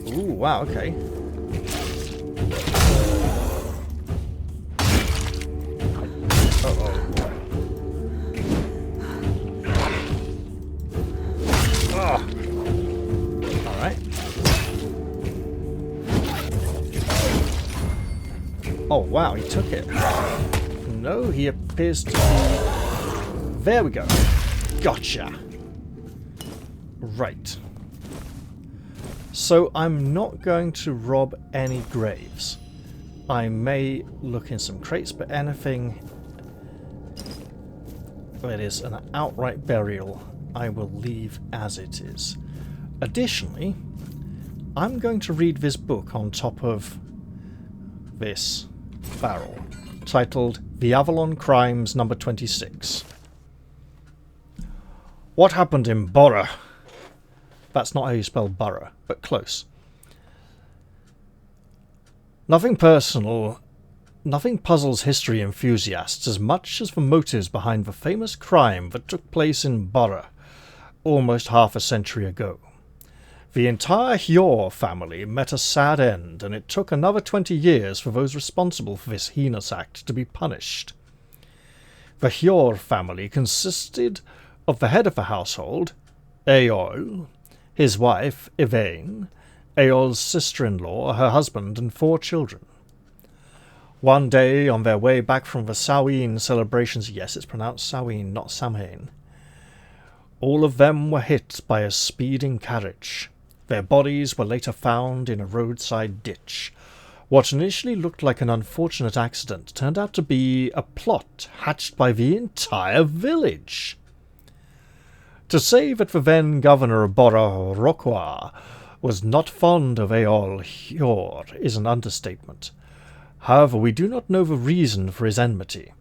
Ooh, wow, okay. Uh-oh. Oh. Alright. Oh, wow, he took it. No, he appears to be... There we go. Gotcha. Right. So I'm not going to rob any graves. I may look in some crates, but anything that is an outright burial, I will leave as it is. Additionally, I'm going to read this book on top of this barrel, titled The Avalon Crimes number 26. What happened in Borough? That's not how you spell borough, but close. Nothing personal, nothing puzzles history enthusiasts as much as the motives behind the famous crime that took place in Borough almost half a century ago. The entire Yorath family met a sad end, and it took another 20 years for those responsible for this heinous act to be punished. The Yorath family consisted of the head of the household, Eol, his wife, Yvain, Eol's sister-in-law, her husband, and 4 children. One day, on their way back from the Samhain celebrations, yes, it's pronounced Samhain, not Samhain, all of them were hit by a speeding carriage. Their bodies were later found in a roadside ditch. What initially looked like an unfortunate accident turned out to be a plot hatched by the entire village. To say that the then governor of Borough, Rokwa, was not fond of Eol Hjor is an understatement. However, we do not know the reason for his enmity.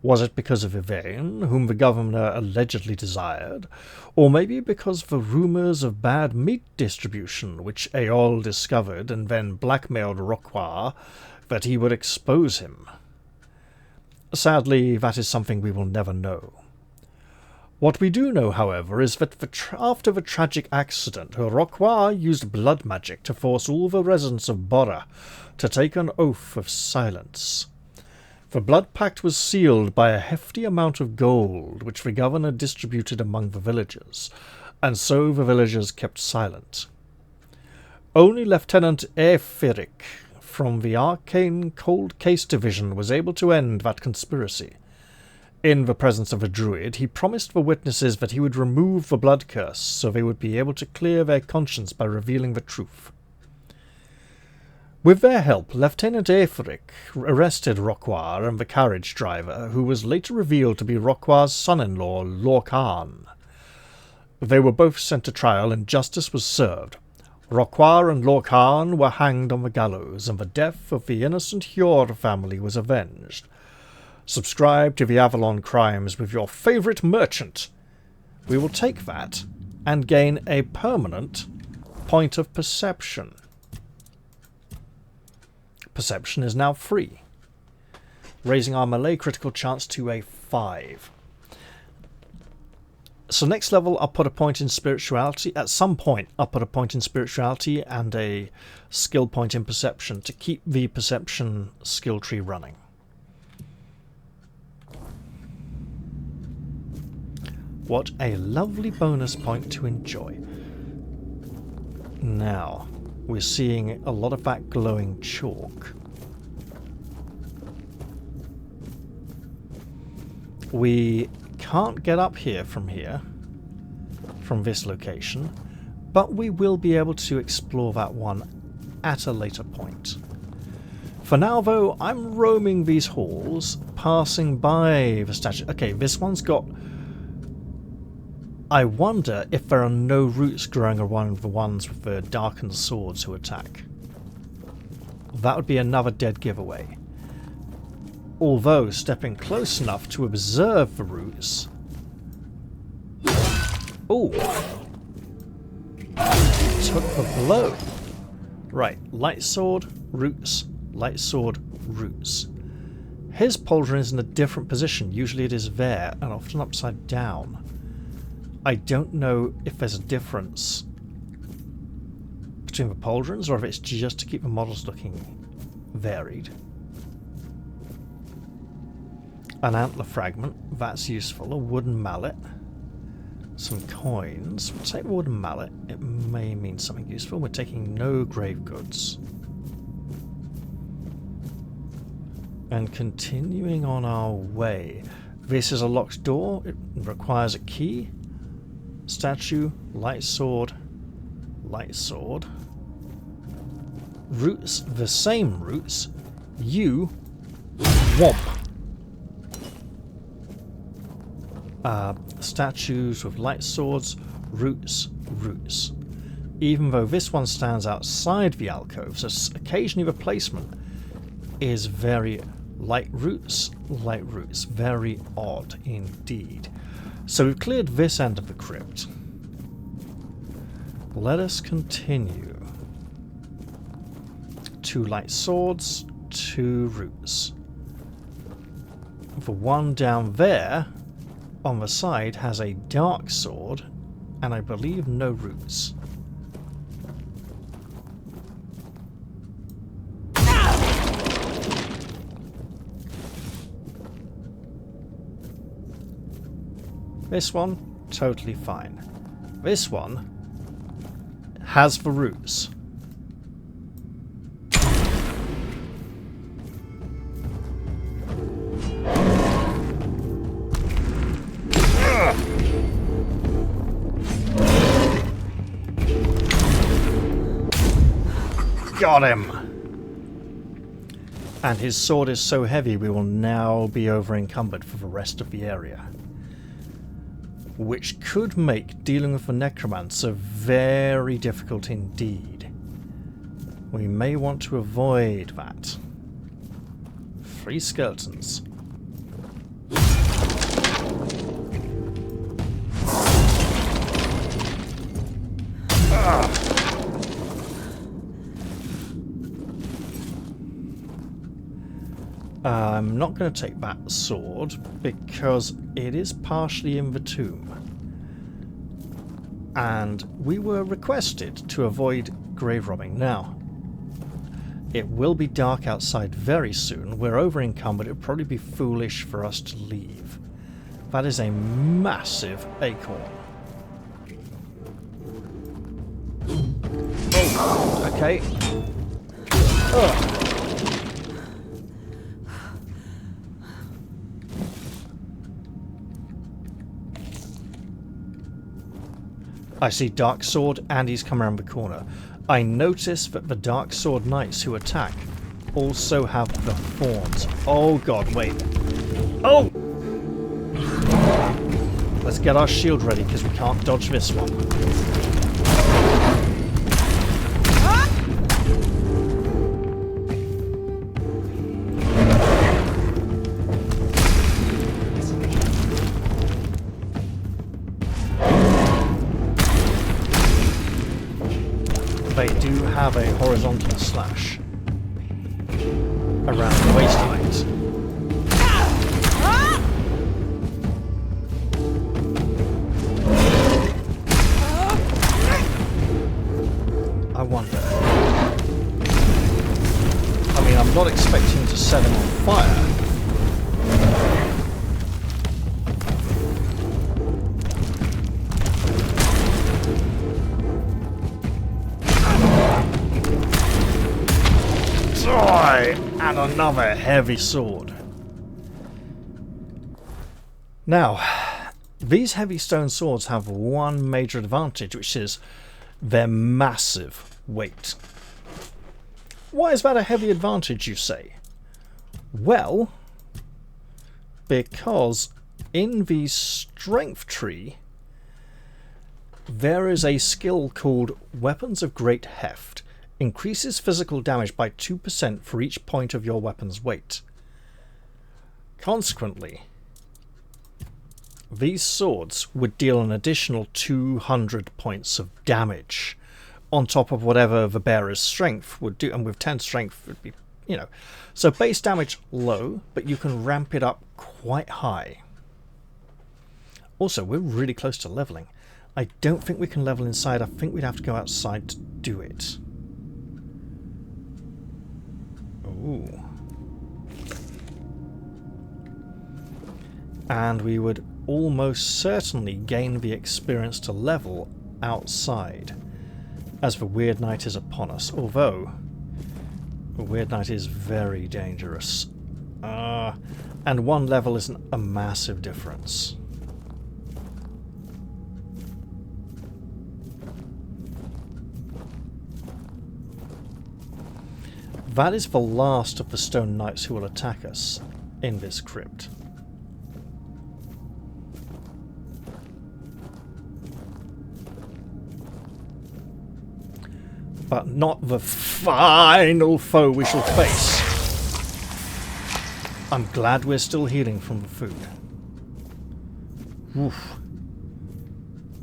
Was it because of Yvain, whom the governor allegedly desired, or maybe because of the rumours of bad meat distribution which Eol discovered and then blackmailed Rokwa that he would expose him? Sadly, that is something we will never know. What we do know, however, is that after the tragic accident, Rokwa used blood magic to force all the residents of Borough to take an oath of silence. The blood pact was sealed by a hefty amount of gold, which the governor distributed among the villagers, and so the villagers kept silent. Only Lieutenant Aetheric from the Arcane Cold Case Division was able to end that conspiracy. In the presence of a druid, he promised the witnesses that he would remove the blood curse so they would be able to clear their conscience by revealing the truth. With their help, Lieutenant Aetheric arrested Rokwa and the carriage driver, who was later revealed to be Rokwa's son-in-law, Lorcan. They were both sent to trial and justice was served. Rokwa and Lorcan were hanged on the gallows, and the death of the innocent Hjor family was avenged. Subscribe to the Avalon Crimes with your favourite merchant. We will take that and gain a permanent point of perception. Perception is now free, raising our melee critical chance to a 5. So next level I'll put a point in spirituality. At some point I'll put a point in spirituality and a skill point in perception to keep the perception skill tree running. What a lovely bonus point to enjoy. Now, we're seeing a lot of that glowing chalk. We can't get up here, from this location, but we will be able to explore that one at a later point. For now, though, I'm roaming these halls, passing by the statue. Okay, this one's got... I wonder if there are no roots growing around the ones with the darkened swords who attack. That would be another dead giveaway. Although, stepping close enough to observe the roots... Ooh! Took the blow! Right, light sword, roots, light sword, roots. His pauldron is in a different position. Usually it is there and often upside down. I don't know if there's a difference between the pauldrons or if it's just to keep the models looking varied. An antler fragment, that's useful. A wooden mallet. Some coins. We'll take the wooden mallet. It may mean something useful. We're taking no grave goods. And continuing on our way. This is a locked door. It requires a key. Statue, light sword, light sword. Roots, the same roots. You, womp. Statues with light swords, roots, roots. Even though this one stands outside the alcove, so occasionally the placement is very light roots, very odd indeed. So we've cleared this end of the crypt. Let us continue. 2 light swords, 2 roots. The one down there on the side has a dark sword and I believe no roots. This one, totally fine. This one has the roots. Got him! And his sword is so heavy we will now be over encumbered for the rest of the area. Which could make dealing with the necromancer very difficult indeed. We may want to avoid that. 3 skeletons. I'm not going to take that sword because it is partially in the tomb. And we were requested to avoid grave robbing. Now, it will be dark outside very soon. We're over encumbered. It would probably be foolish for us to leave. That is a massive acorn. Oh, okay. Ugh. I see Dark Sword and he's come around the corner. I notice that the Dark Sword Knights who attack also have the thorns. Oh god, wait. Oh! Let's get our shield ready because we can't dodge this one. They do have a horizontal slash around the waist height. I wonder. I mean, I'm not expecting to set him on fire. And another heavy sword. Now, these heavy stone swords have one major advantage, which is their massive weight. Why is that a heavy advantage, you say? Well, because in the strength tree, there is a skill called Weapons of Great Heft. Increases physical damage by 2% for each point of your weapon's weight. Consequently, these swords would deal an additional 200 points of damage on top of whatever the bearer's strength would do, and with 10 strength it would be you know. So base damage low, but you can ramp it up quite high. Also, we're really close to leveling. I don't think we can level inside. I think we'd have to go outside to do it. Ooh. And we would almost certainly gain the experience to level outside, as the Weird Night is upon us, although the Weird Night is very dangerous. And one level isn't a massive difference. That is the last of the Stone Knights who will attack us in this crypt. But not the final foe we shall face. I'm glad we're still healing from the food. Oof.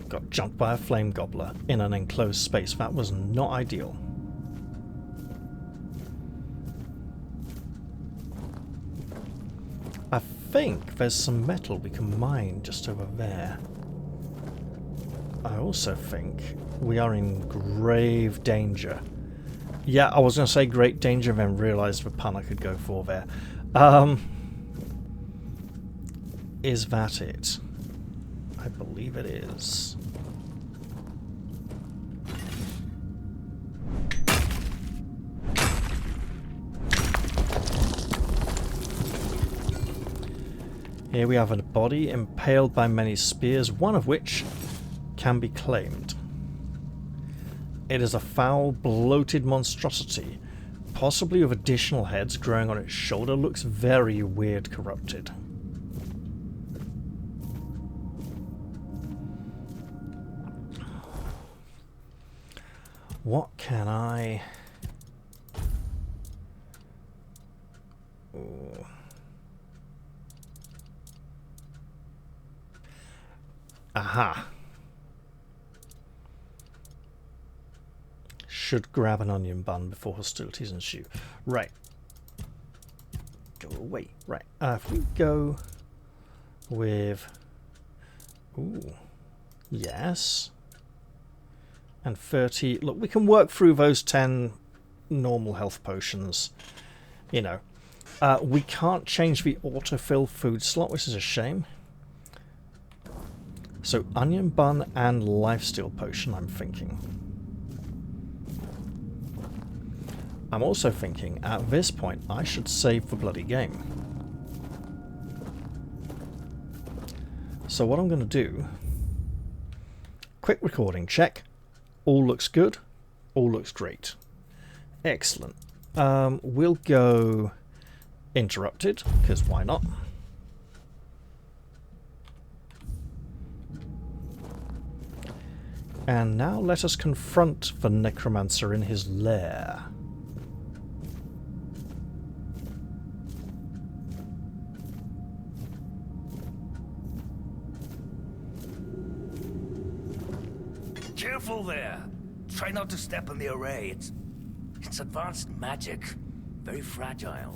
Got jumped by a flame gobbler in an enclosed space. That was not ideal. I think there's some metal we can mine just over there. I also think we are in grave danger. Yeah, I was going to say great danger, then realised the pun I could go for there. Is that it? I believe it is. Here we have a body impaled by many spears, one of which can be claimed. It is a foul, bloated monstrosity, possibly with additional heads growing on its shoulder. Looks very weird, corrupted. What can I... Ooh. Aha. Should grab an onion bun before hostilities ensue. Right. Go away. Right. If we go with... Ooh. Yes. And 30... Look, we can work through those 10 normal health potions. You know. We can't change the autofill food slot, which is a shame. So, onion bun and lifesteal potion, I'm thinking. I'm also thinking, at this point, I should save the bloody game. So what I'm going to do... Quick recording check. All looks good. All looks great. Excellent. We'll go... interrupted, because why not? And now let us confront the Necromancer in his lair. Careful there! Try not to step on the array. It's advanced magic. Very fragile.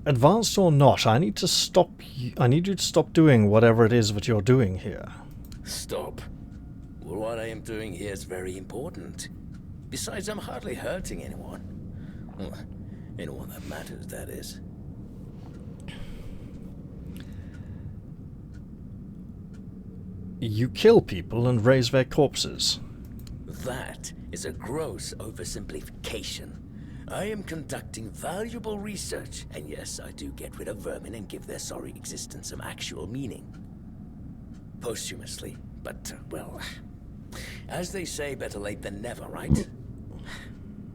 Advanced or not, I need to stop you. I need you to stop doing whatever it is that you're doing here. Stop. Well, what I am doing here is very important. Besides, I'm hardly hurting anyone. Well, anyone that matters, that is. You kill people and raise their corpses. That is a gross oversimplification. I am conducting valuable research, and yes, I do get rid of vermin and give their sorry existence some actual meaning. Posthumously, but, well, as they say, better late than never, right?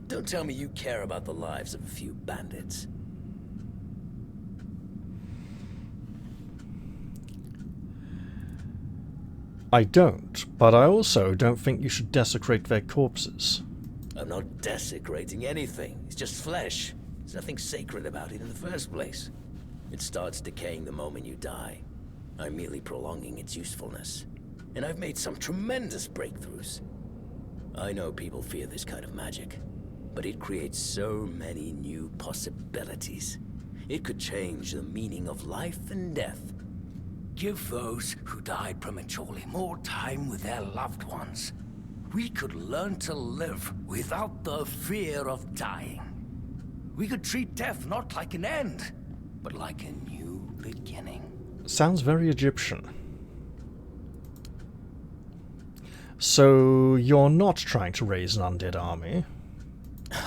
Don't tell me you care about the lives of a few bandits. I don't, but I also don't think you should desecrate their corpses. I'm not desecrating anything. It's just flesh. There's nothing sacred about it in the first place. It starts decaying the moment you die. I'm merely prolonging its usefulness. And I've made some tremendous breakthroughs. I know people fear this kind of magic, but it creates so many new possibilities. It could change the meaning of life and death. Give those who died prematurely more time with their loved ones. We could learn to live without the fear of dying. We could treat death not like an end, but like a new beginning. Sounds very Egyptian. So, you're not trying to raise an undead army?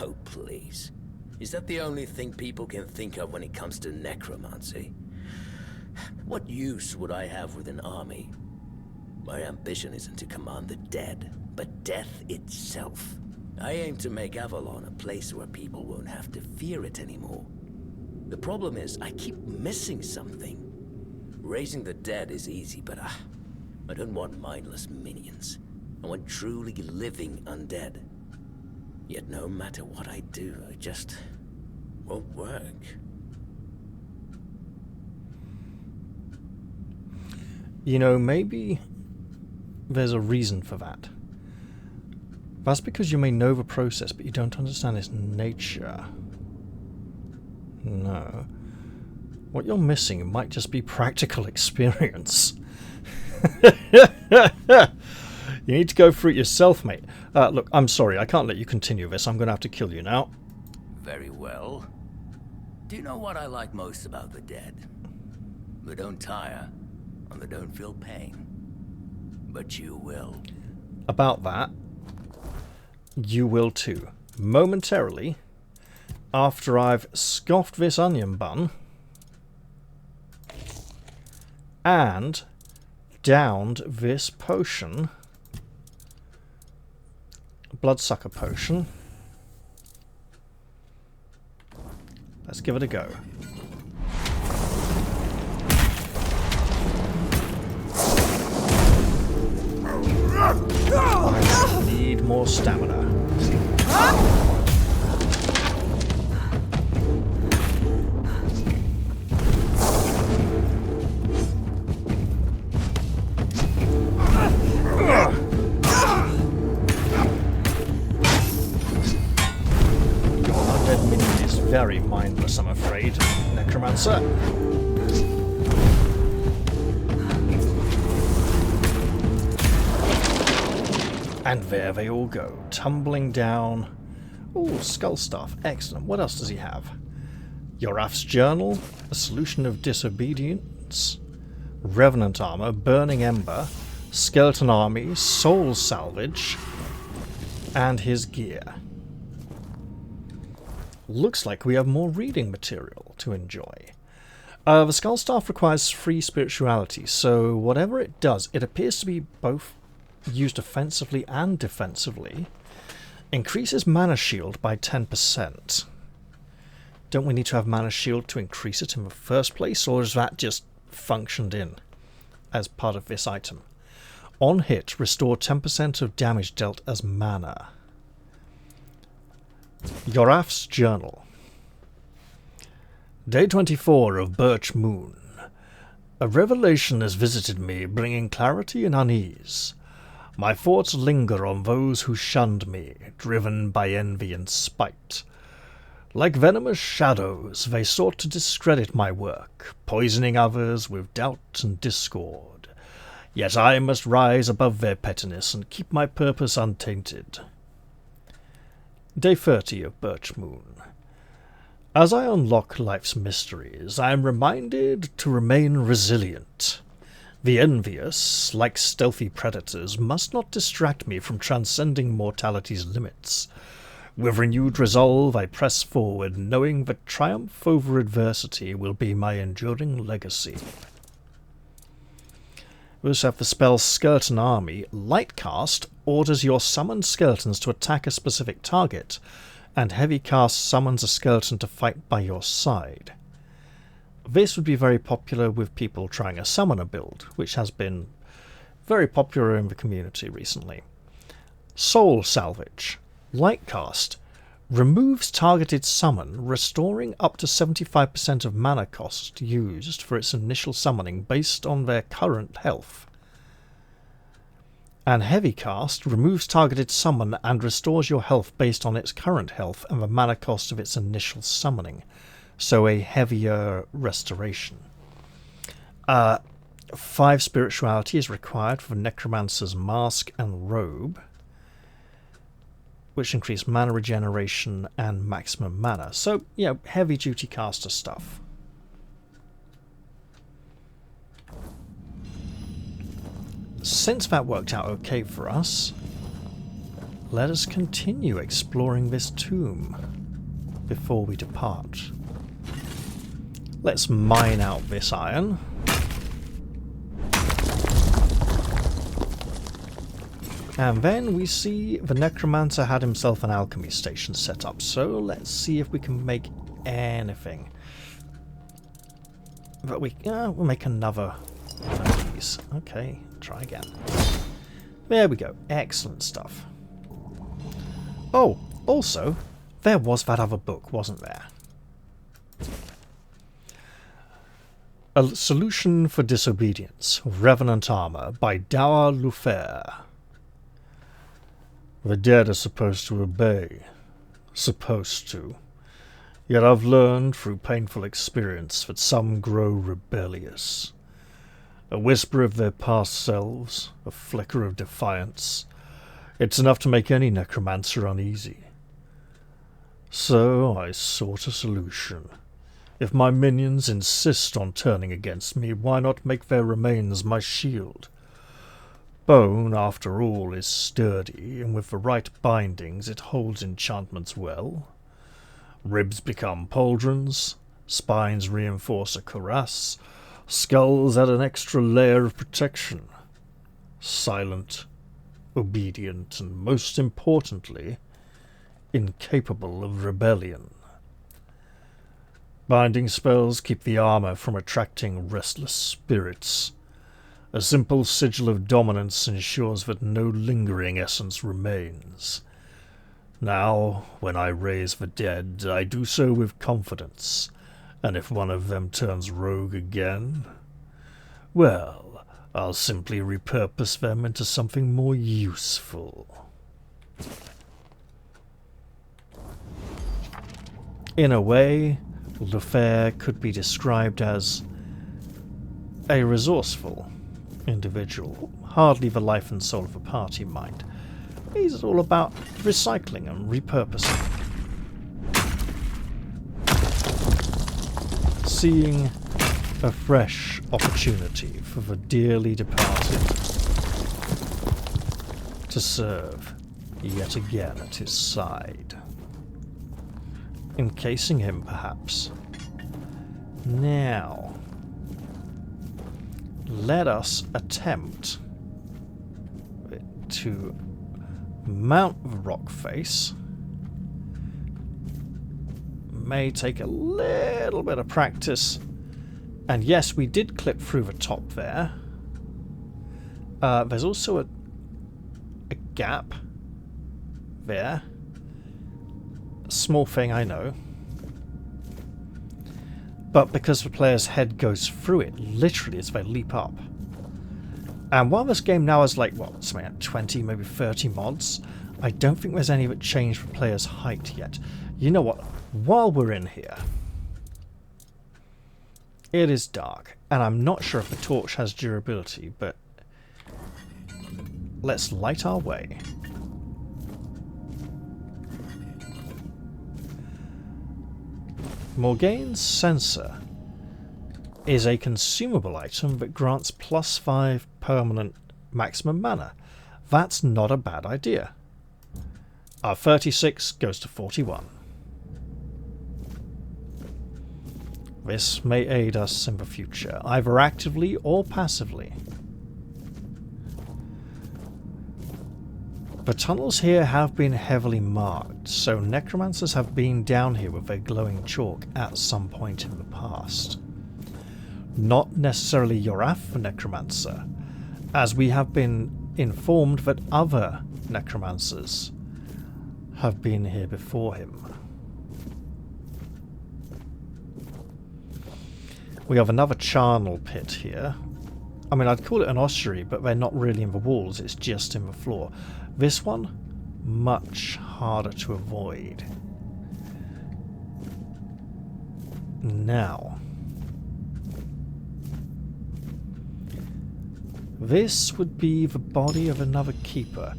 Oh, please. Is that the only thing people can think of when it comes to necromancy? What use would I have with an army? My ambition isn't to command the dead, but death itself. I aim to make Avalon a place where people won't have to fear it anymore. The problem is, I keep missing something. Raising the dead is easy, but I don't want mindless minions. I want truly living undead. Yet no matter what I do, it just won't work. You know, maybe there's a reason for that. That's because you may know the process, but you don't understand its nature. No. What you're missing might just be practical experience. You need to go through it yourself, mate. Look, I'm sorry, I can't let you continue this. I'm going to have to kill you now. Very well. Do you know what I like most about the dead? They don't tire, and they don't feel pain. But you will. About that, you will too. Momentarily, after I've scoffed this onion bun and downed this potion, bloodsucker potion. Let's give it a go. I need more stamina. Your undead minion is very mindless, I'm afraid, Necromancer. And there they all go, tumbling down. Oh, skull staff, excellent. What else does he have? Yorath's journal, a solution of disobedience, revenant armor, burning ember, skeleton army, soul salvage, and his gear. Looks like we have more reading material to enjoy. The skull staff requires free spirituality, so whatever it does, it appears to be both used offensively and defensively. Increases mana shield by 10%. Don't we need to have mana shield to increase it in the first place, or is that just functioned in as part of this item? On hit, restore 10% of damage dealt as mana. Yorath's journal. Day 24 of Birch Moon. A revelation has visited me, bringing clarity and unease. My thoughts linger on those who shunned me, driven by envy and spite. Like venomous shadows, they sought to discredit my work, poisoning others with doubt and discord. Yet I must rise above their pettiness and keep my purpose untainted. Day 30 of Birch Moon. As I unlock life's mysteries, I am reminded to remain resilient. The envious, like stealthy predators, must not distract me from transcending mortality's limits. With renewed resolve, I press forward, knowing that triumph over adversity will be my enduring legacy. We also have the spell Skeleton Army. Lightcast orders your summoned skeletons to attack a specific target, and Heavycast summons a skeleton to fight by your side. This would be very popular with people trying a summoner build, which has been very popular in the community recently. Soul Salvage. Lightcast removes targeted summon, restoring up to 75% of mana cost used for its initial summoning based on their current health. And Heavy Cast removes targeted summon and restores your health based on its current health and the mana cost of its initial summoning. So a heavier restoration. 5 spirituality is required for Necromancer's Mask and Robe, which increase mana regeneration and maximum mana. So, yeah, heavy duty caster stuff. Since that worked out okay for us, let us continue exploring this tomb before we depart. Let's mine out this iron. And then we see the Necromancer had himself an alchemy station set up, so let's see if we can make anything. But we'll make another one of these. Okay, try again. There we go. Excellent stuff. Oh, also, there was that other book, wasn't there? A Solution for Disobedience, Revenant Armor by Dower Lufer. The dead are supposed to obey. Supposed to. Yet I've learned through painful experience that some grow rebellious. A whisper of their past selves, a flicker of defiance. It's enough to make any necromancer uneasy. So I sought a solution. If my minions insist on turning against me, why not make their remains my shield? Bone, after all, is sturdy, and with the right bindings it holds enchantments well. Ribs become pauldrons, spines reinforce a cuirass, skulls add an extra layer of protection. Silent, obedient, and most importantly, incapable of rebellion. Binding spells keep the armor from attracting restless spirits. A simple sigil of dominance ensures that no lingering essence remains. Now, when I raise the dead, I do so with confidence, and if one of them turns rogue again, well, I'll simply repurpose them into something more useful. In a way, Lufer could be described as a resourceful individual, hardly the life and soul of a party mind. He's all about recycling and repurposing. Seeing a fresh opportunity for the dearly departed to serve yet again at his side. Encasing him, perhaps. Now, let us attempt to mount the rock face. May take a little bit of practice. And yes, we did clip through the top there. There's also a gap there. A small thing, I know. But because the player's head goes through it, literally as they leap up. And while this game now has like, what, something like 20, maybe 30 mods, I don't think there's any that change the player's height yet. You know what? While we're in here, it is dark, and I'm not sure if the torch has durability, but let's light our way. Morgaine's Censer is a consumable item that grants +5 permanent maximum mana. That's not a bad idea. Our 36 goes to 41. This may aid us in the future, either actively or passively. The tunnels here have been heavily marked, so necromancers have been down here with their glowing chalk at some point in the past. Not necessarily Yorath the Necromancer, as we have been informed that other necromancers have been here before him. We have another charnel pit here, I mean, I'd call it an ossuary, but they're not really in the walls, it's just in the floor. This one, much harder to avoid. Now, this would be the body of another keeper,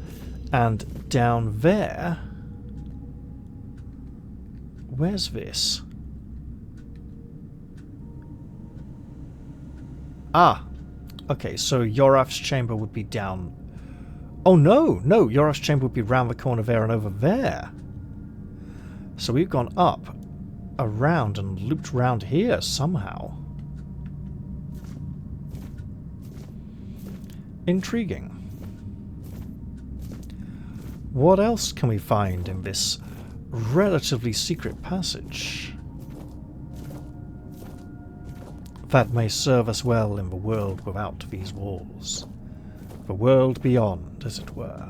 and down there, where's this? Ah, okay, so Yorath's chamber would be down. Oh no, Yorath's chamber would be round the corner there and over there. So we've gone up, around, and looped round here somehow. Intriguing. What else can we find in this relatively secret passage that may serve us well in the world without these walls? The world beyond, as it were.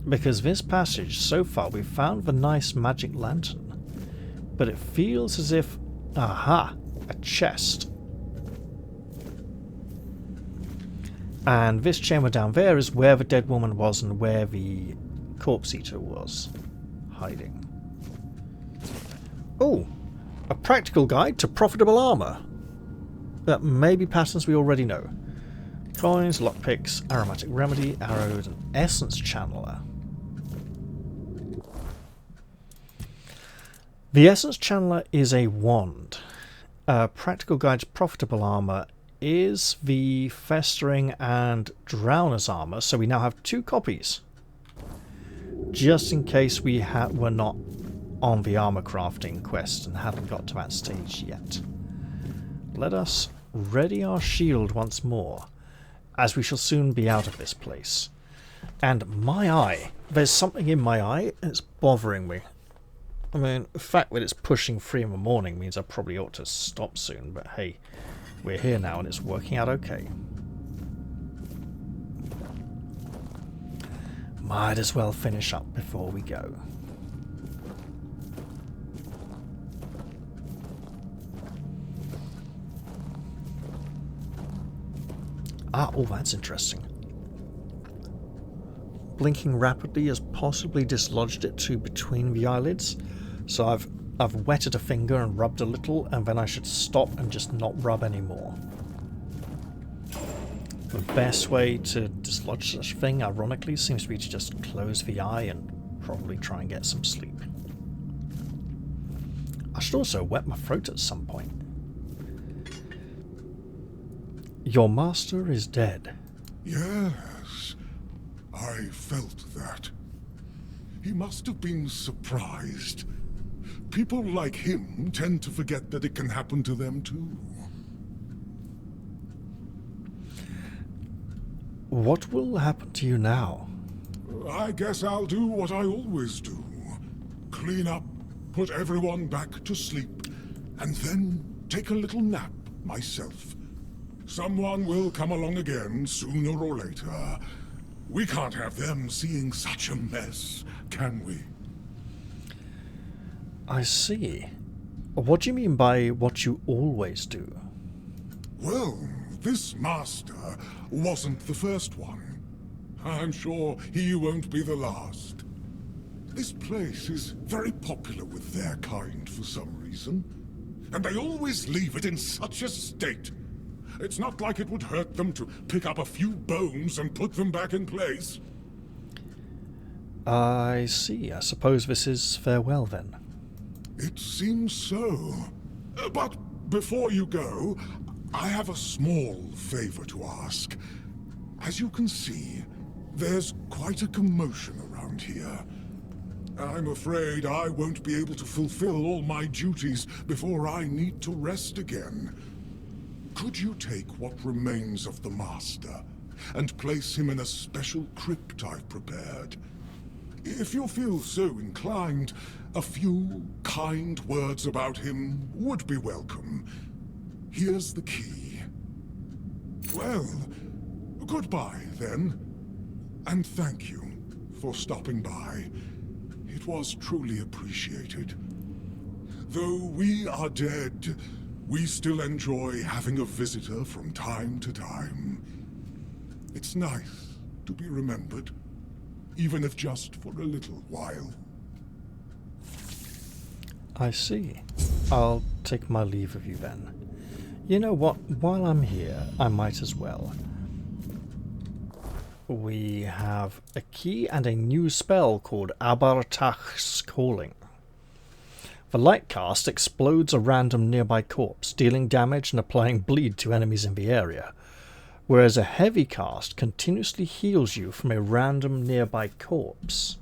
Because this passage, so far, we've found the nice magic lantern, but it feels as if... aha! A chest. And this chamber down there is where the dead woman was and where the corpse eater was hiding. Oh! A practical guide to profitable armour. That may be patterns we already know. Coins, lockpicks, aromatic remedy, arrows, and essence channeler. The essence channeler is a wand. Practical guide to profitable armour is the festering and drowner's armour, so we now have 2 copies. Just in case we were not on the armour crafting quest and hadn't got to that stage yet. Let us ready our shield once more, as we shall soon be out of this place. And my eye, there's something in my eye and it's bothering me. I mean, the fact that it's pushing 3 in the morning means I probably ought to stop soon, but hey, we're here now and it's working out okay. Might as well finish up before we go. Ah, oh, that's interesting. Blinking rapidly has possibly dislodged it to between the eyelids. So I've wetted a finger and rubbed a little, and then I should stop and just not rub anymore. The best way to dislodge such a thing, ironically, seems to be to just close the eye and probably try and get some sleep. I should also wet my throat at some point. Your master is dead. Yes, I felt that. He must have been surprised. People like him tend to forget that it can happen to them too. What will happen to you now? I guess I'll do what I always do. Clean up, put everyone back to sleep, and then take a little nap myself. Someone will come along again sooner or later. We can't have them seeing such a mess, can we? I see. What do you mean by what you always do? Well, this master wasn't the first one. I'm sure he won't be the last. This place is very popular with their kind for some reason. And they always leave it in such a state. It's not like it would hurt them to pick up a few bones and put them back in place. I see. I suppose this is farewell then. It seems so. But before you go, I have a small favor to ask. As you can see, there's quite a commotion around here. I'm afraid I won't be able to fulfill all my duties before I need to rest again. Could you take what remains of the Master and place him in a special crypt I've prepared? If you feel so inclined, a few kind words about him would be welcome. Here's the key. Well, goodbye then. And thank you for stopping by. It was truly appreciated. Though we are dead, We still enjoy having a visitor from time to time. It's nice to be remembered, even if just for a little while. I see. I'll take my leave of you then. You know what? While I'm here, I might as well. We have a key and a new spell called Abartach's Calling. The light cast explodes a random nearby corpse, dealing damage and applying bleed to enemies in the area, whereas a heavy cast continuously heals you from a random nearby corpse.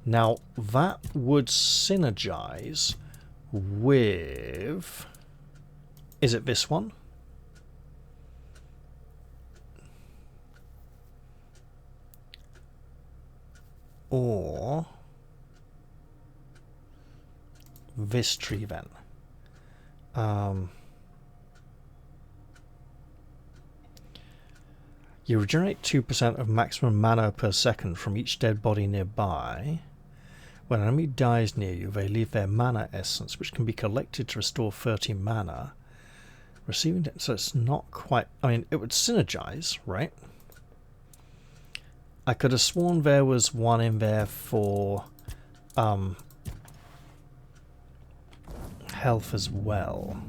Now, that would synergize with... Is it this one? Or... this tree then. You regenerate 2% of maximum mana per second from each dead body nearby. When an enemy dies near you, they leave their mana essence, which can be collected to restore 30 mana. Receiving it, so it's not quite... I mean, it would synergize, right? I could have sworn there was one in there for... health as well.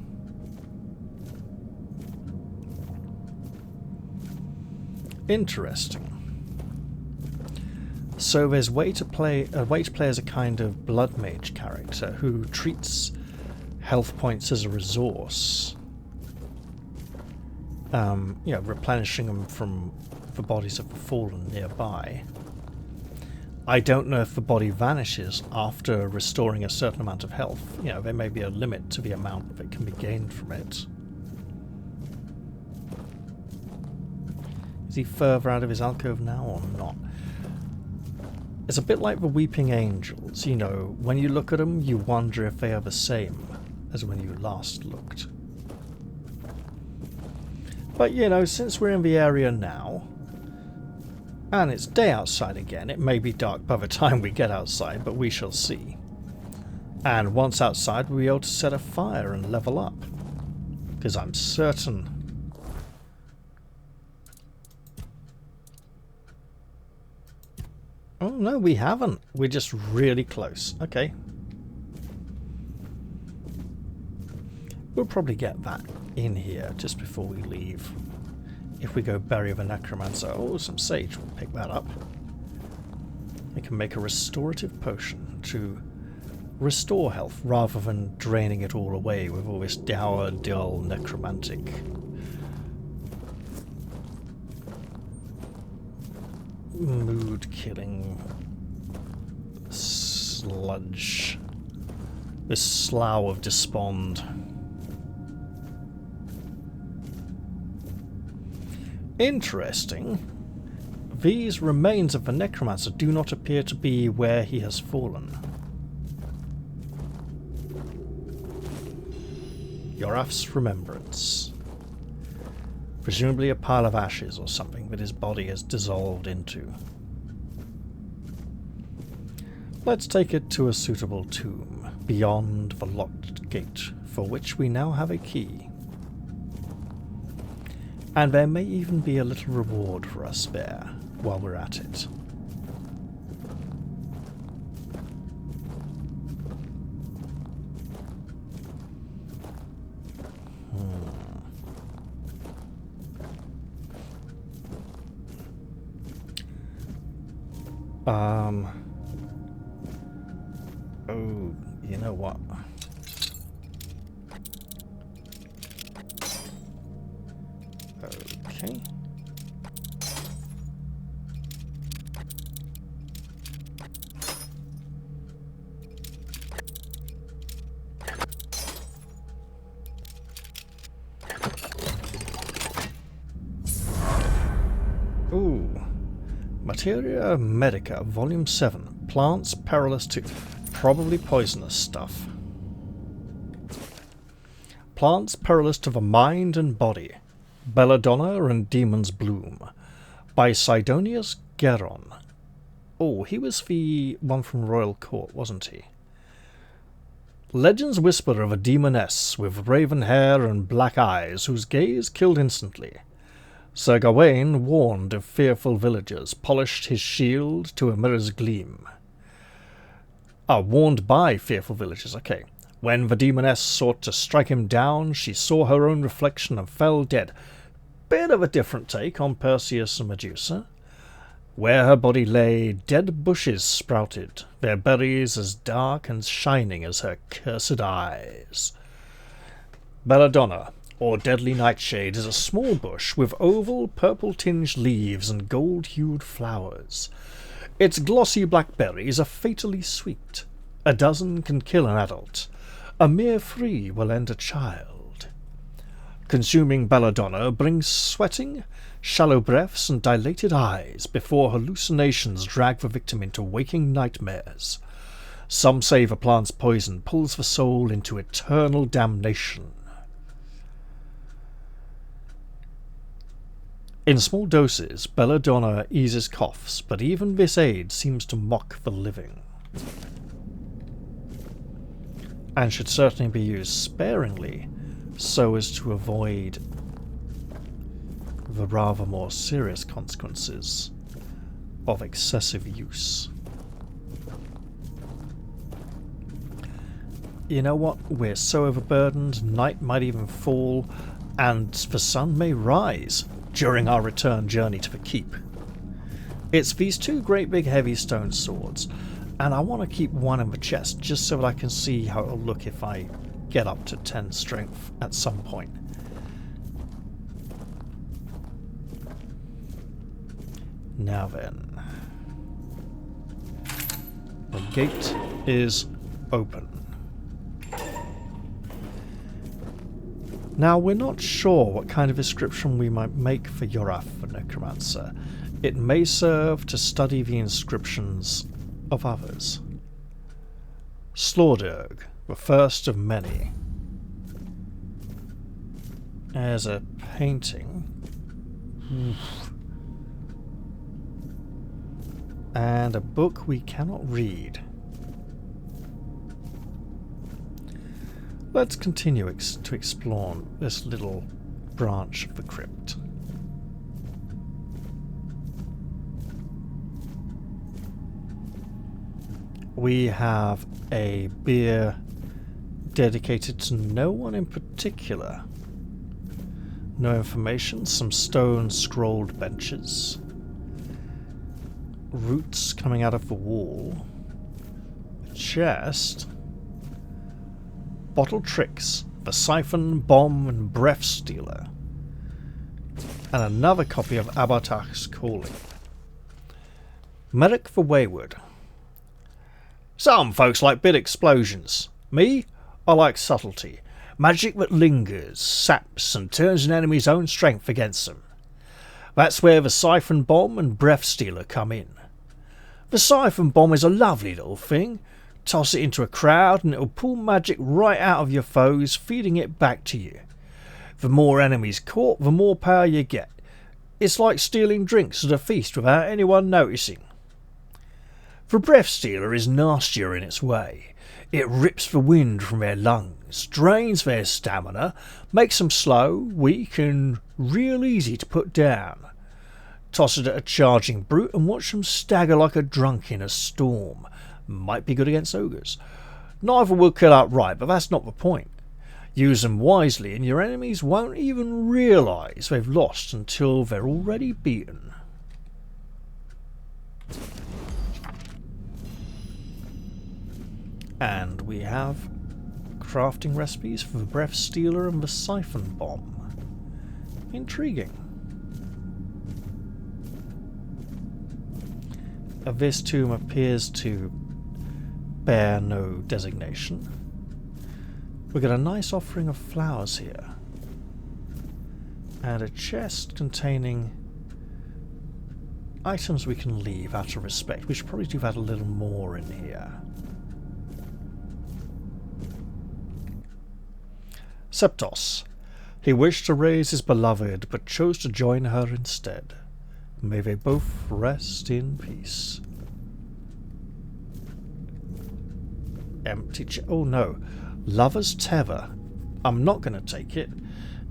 Interesting. So there's a way to play as a kind of blood mage character who treats health points as a resource. You know, replenishing them from the bodies of the fallen nearby. I don't know if the body vanishes after restoring a certain amount of health. You know, there may be a limit to the amount that can be gained from it. Is he further out of his alcove now or not? It's a bit like the Weeping Angels. You know, when you look at them, you wonder if they are the same as when you last looked. But, you know, since we're in the area now... and it's day outside again. It may be dark by the time we get outside, but we shall see. And once outside, we'll be able to set a fire and level up. Because I'm certain... Oh, no, we haven't. We're just really close. Okay. We'll probably get that in here just before we leave. If we go bury the necromancer. Oh, some sage. We'll pick that up. We can make a restorative potion to restore health rather than draining it all away with all this dour, dull, necromantic. Mood-killing sludge. This slough of despond. Interesting. These remains of the necromancer do not appear to be where he has fallen. Yorath's remembrance. Presumably a pile of ashes or something that his body has dissolved into. Let's take it to a suitable tomb, beyond the locked gate, for which we now have a key. And there may even be a little reward for us there, while we're at it. Oh, you know what? Okay. Ooh. Materia Medica, Volume 7. Plants perilous to... probably poisonous stuff. Plants perilous to the mind and body. Belladonna and Demon's Bloom. By Sidonius Geron. Oh, he was the one from Royal Court, wasn't he? Legends whisper of a demoness with raven hair and black eyes whose gaze killed instantly. Sir Gawain, warned of fearful villagers, polished his shield to a mirror's gleam. Warned by fearful villagers, okay. When the demoness sought to strike him down, she saw her own reflection and fell dead. Bit of a different take on Perseus and Medusa. Where her body lay, dead bushes sprouted, their berries as dark and shining as her cursed eyes. Belladonna, or deadly nightshade, is a small bush with oval, purple-tinged leaves and gold-hued flowers. Its glossy black berries are fatally sweet. A dozen can kill an adult. A mere 3 will end a child. Consuming belladonna brings sweating, shallow breaths, and dilated eyes before hallucinations drag the victim into waking nightmares. Some say the plant's poison pulls the soul into eternal damnation. In small doses, belladonna eases coughs, but even this aid seems to mock the living, and should certainly be used sparingly so as to avoid the rather more serious consequences of excessive use. You know what? We're so overburdened, night might even fall, and the sun may rise during our return journey to the keep. It's these 2 great big heavy stone swords, and I want to keep one in the chest just so that I can see how it'll look if I get up to 10 strength at some point. Now then, the gate is open. Now, we're not sure what kind of description we might make for Yorath the Necromancer. It may serve to study the inscriptions of others. Slorderg, the first of many. There's a painting. And a book we cannot read. Let's continue to explore this little branch of the crypt. We have a bier dedicated to no one in particular. No information, some stone scrolled benches. Roots coming out of the wall. A chest. Bottle tricks, the siphon, bomb, and breath stealer. And another copy of Abatach's Calling. Merrick the Wayward. Some folks like big explosions. Me, I like subtlety. Magic that lingers, saps, and turns an enemy's own strength against them. That's where the siphon bomb and breath stealer come in. The siphon bomb is a lovely little thing. Toss it into a crowd and it'll pull magic right out of your foes, feeding it back to you. The more enemies caught, the more power you get. It's like stealing drinks at a feast without anyone noticing. The breath stealer is nastier in its way. It rips the wind from their lungs, drains their stamina, makes them slow, weak, and real easy to put down. Toss it at a charging brute and watch them stagger like a drunk in a storm. Might be good against ogres. Neither will kill outright, but that's not the point. Use them wisely and your enemies won't even realise they've lost until they're already beaten. And we have crafting recipes for the breath stealer and the siphon bomb. Intriguing. This tomb appears to bear no designation. We got a nice offering of flowers here. And a chest containing items we can leave out of respect. We should probably do that a little more in here. Septos. He wished to raise his beloved, but chose to join her instead. May they both rest in peace. Empty oh no. Lover's Tether. I'm not going to take it.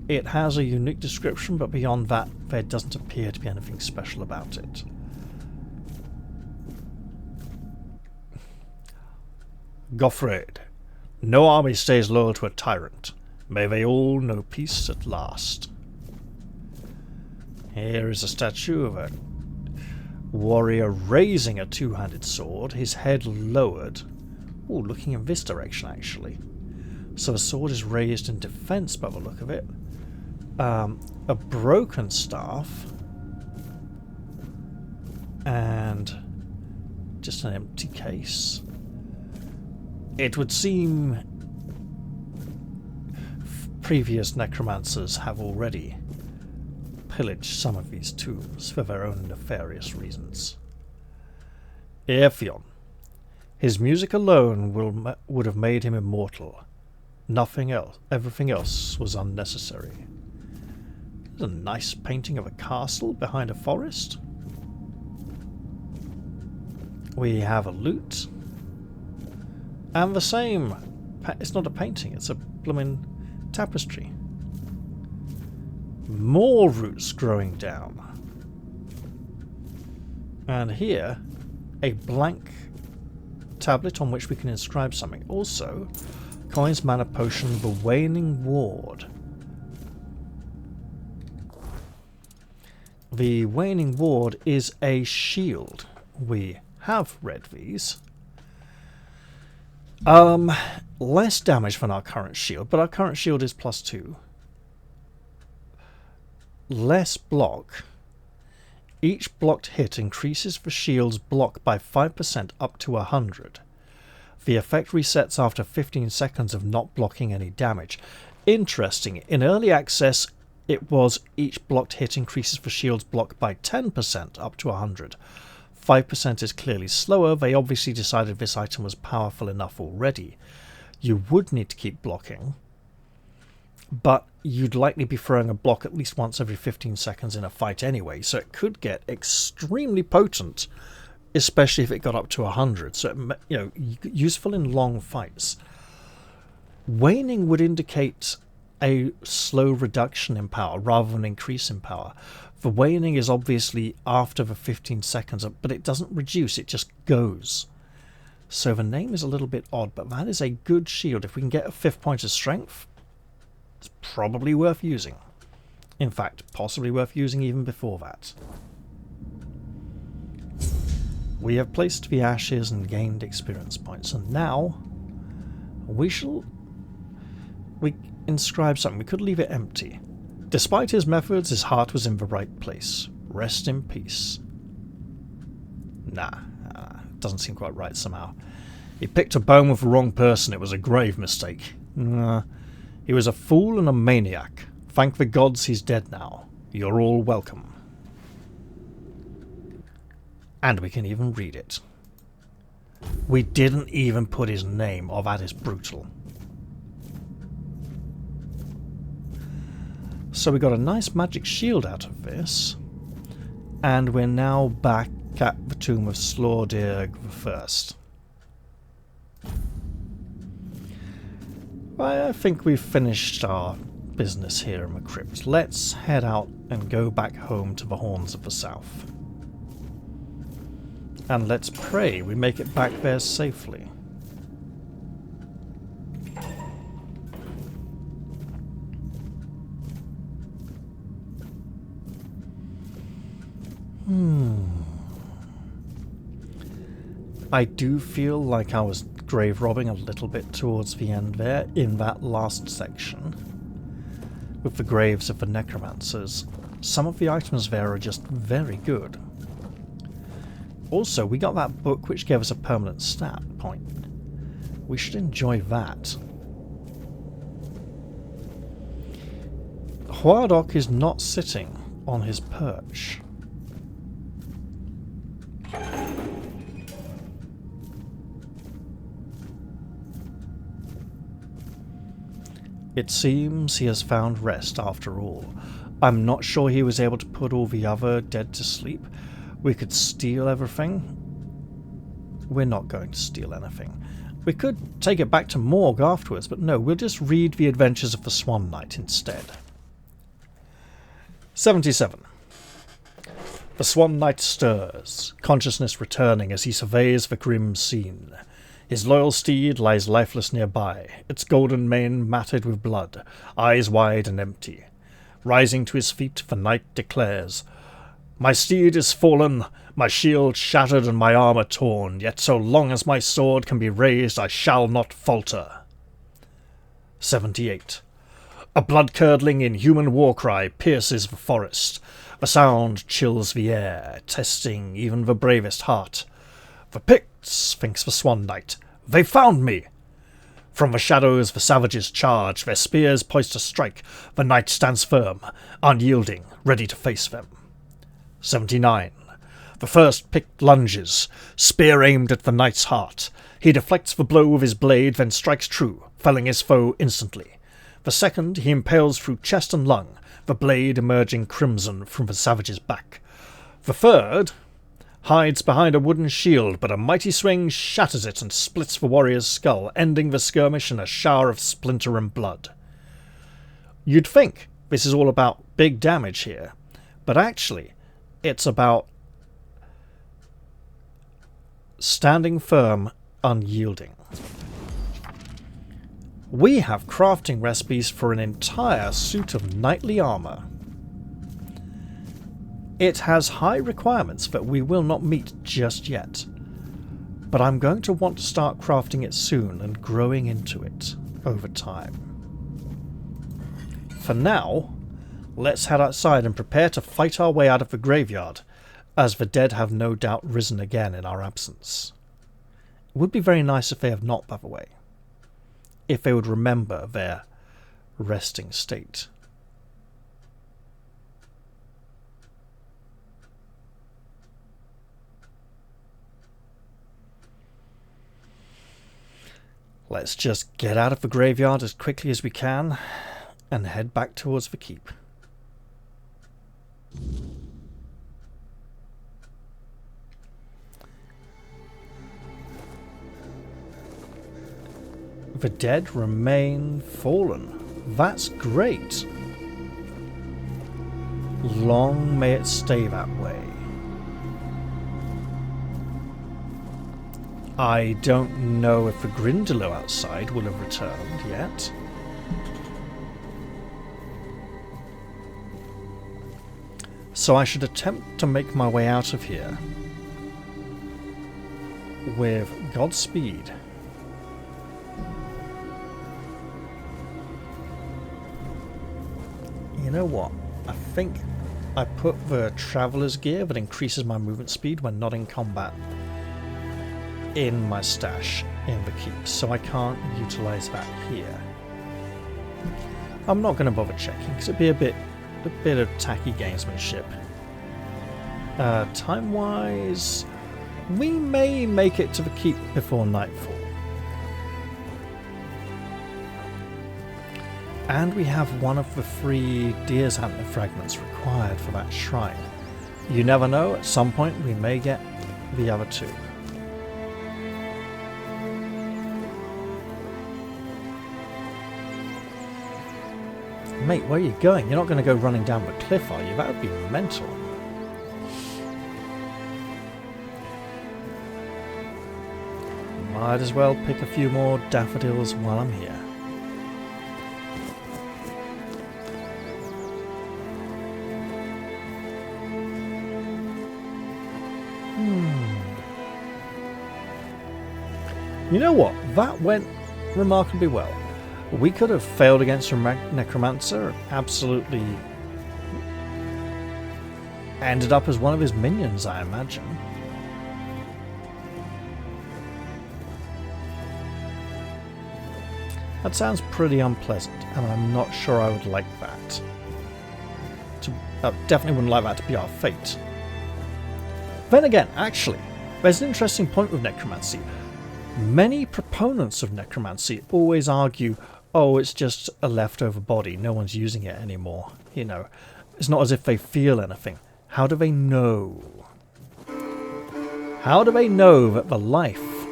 It has a unique description, but beyond that, there doesn't appear to be anything special about it. Goffred. No army stays loyal to a tyrant. May they all know peace at last. Here is a statue of a warrior raising a two-handed sword, his head lowered. Oh, looking in this direction, actually. So the sword is raised in defense by the look of it. A broken staff. And just an empty case. It would seem previous necromancers have already pillaged some of these tombs for their own nefarious reasons. Airtheon. His music alone would have made him immortal. Nothing else. Everything else was unnecessary. There's a nice painting of a castle behind a forest. We have a lute. And the same. It's not a painting, it's a blooming tapestry. More roots growing down. And here, a blank tablet on which we can inscribe something. Also, coins, mana potion, the waning ward. The waning ward is a shield. We have read these. Less damage than our current shield, but our current shield is +2. Less block. Each blocked hit increases the shield's block by 5% up to 100. The effect resets after 15 seconds of not blocking any damage. Interesting. In early access, it was each blocked hit increases the shield's block by 10% up to 100. 5% is clearly slower. They obviously decided this item was powerful enough already. You would need to keep blocking, but you'd likely be throwing a block at least once every 15 seconds in a fight anyway, so it could get extremely potent, especially if it got up to 100. So, useful in long fights. Waning would indicate a slow reduction in power rather than increase in power. The waning is obviously after the 15 seconds, but it doesn't reduce, it just goes. So the name is a little bit odd, but that is a good shield. If we can get a 5th point of strength, it's probably worth using. In fact, possibly worth using even before that. We have placed the ashes and gained experience points, and now we inscribe something. We could leave it empty. Despite his methods, his heart was in the right place. Rest in peace. Doesn't seem quite right somehow. He picked a bone with the wrong person. It was a grave mistake. He was a fool and a maniac. Thank the gods he's dead now. You're all welcome. And we can even read it. We didn't even put his name. Oh, that is brutal. So we got a nice magic shield out of this. And we're now back at the tomb of Slordirg I. I think we've finished our business here in the crypt. Let's head out and go back home to the Horns of the South. And let's pray we make it back there safely. I do feel like I was grave robbing a little bit towards the end there in that last section with the graves of the necromancers. Some of the items there are just very good. Also, we got that book which gave us a permanent stat point. We should enjoy that. Huardok is not sitting on his perch. It seems he has found rest after all. I'm not sure he was able to put all the other dead to sleep. We could steal everything. We're not going to steal anything. We could take it back to Morgue afterwards, but no, we'll just read the adventures of the Swan Knight instead. 77. The Swan Knight stirs, consciousness returning as he surveys the grim scene. His loyal steed lies lifeless nearby, its golden mane matted with blood, eyes wide and empty. Rising to his feet, the knight declares, "My steed is fallen, my shield shattered and my armour torn, yet so long as my sword can be raised I shall not falter." 78. A blood-curdling, inhuman war-cry pierces the forest. The sound chills the air, testing even the bravest heart. "The Picts," thinks the Swan Knight. "They found me!" From the shadows the savages charge, their spears poised to strike. The knight stands firm, unyielding, ready to face them. 79. The first Pict lunges, spear aimed at the knight's heart. He deflects the blow with his blade, then strikes true, felling his foe instantly. The second he impales through chest and lung, the blade emerging crimson from the savage's back. The third hides behind a wooden shield, but a mighty swing shatters it and splits the warrior's skull, ending the skirmish in a shower of splinter and blood. You'd think this is all about big damage here, but actually it's about standing firm, unyielding. We have crafting recipes for an entire suit of knightly armour. It has high requirements that we will not meet just yet, but I'm going to want to start crafting it soon and growing into it over time. For now, let's head outside and prepare to fight our way out of the graveyard, as the dead have no doubt risen again in our absence. It would be very nice if they have not, by the way. If they would remember their resting state. Let's just get out of the graveyard as quickly as we can and head back towards the keep. The dead remain fallen. That's great. Long may it stay that way. I don't know if the Grindylow outside will have returned yet. So I should attempt to make my way out of here with Godspeed. You know what? I think I put the Traveler's Gear that increases my movement speed when not in combat in my stash in the keep, so I can't utilise that here. I'm not going to bother checking because it'd be a bit of tacky gamesmanship. Time-wise, we may make it to the keep before nightfall. And we have one of the 3 deer's antler fragments required for that shrine. You never know, at some point we may get the other 2. Mate, where are you going? You're not going to go running down the cliff, are you? That would be mental. Might as well pick a few more daffodils while I'm here. You know what? That went remarkably well. We could have failed against a necromancer, absolutely ended up as one of his minions, I imagine. That sounds pretty unpleasant, and I'm not sure I would like that. Definitely wouldn't like that to be our fate. Then again, actually, there's an interesting point with necromancy. Many proponents of necromancy always argue, oh, it's just a leftover body, no one's using it anymore. You know, it's not as if they feel anything. How do they know? How do they know that the life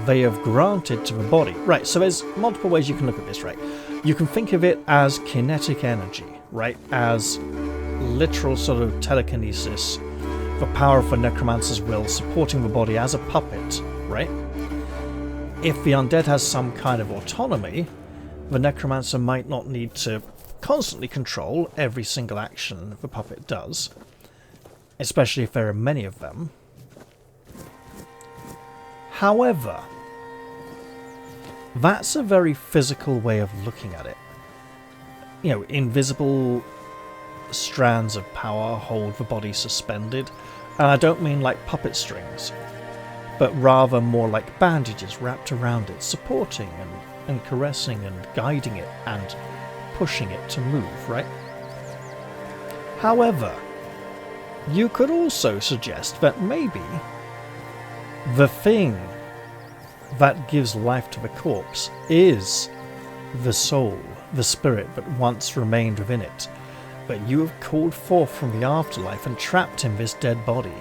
they have granted to the body. Right, so there's multiple ways you can look at this, right? You can think of it as kinetic energy, right? As literal sort of telekinesis, the power of the necromancer's will supporting the body as a puppet, right? If the undead has some kind of autonomy, the necromancer might not need to constantly control every single action the puppet does, especially if there are many of them. However, that's a very physical way of looking at it. You know, invisible strands of power hold the body suspended, and I don't mean like puppet strings, but rather more like bandages wrapped around it, supporting and caressing and guiding it and pushing it to move, right? However, you could also suggest that maybe the thing that gives life to the corpse is the soul, the spirit that once remained within it, that you have called forth from the afterlife and trapped in this dead body.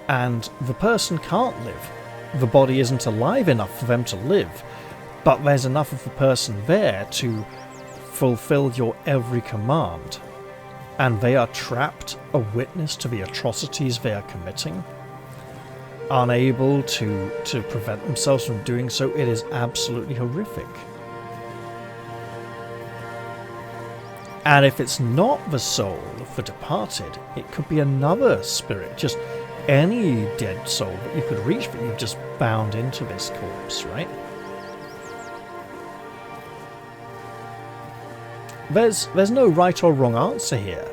And the person can't live. The body isn't alive enough for them to live, but there's enough of the person there to fulfill your every command. And they are trapped, a witness to the atrocities they are committing, unable to prevent themselves from doing so. It is absolutely horrific. And if it's not the soul of the departed, it could be another spirit, just any dead soul that you could reach, but you've just bound into this corpse, right? There's no right or wrong answer here.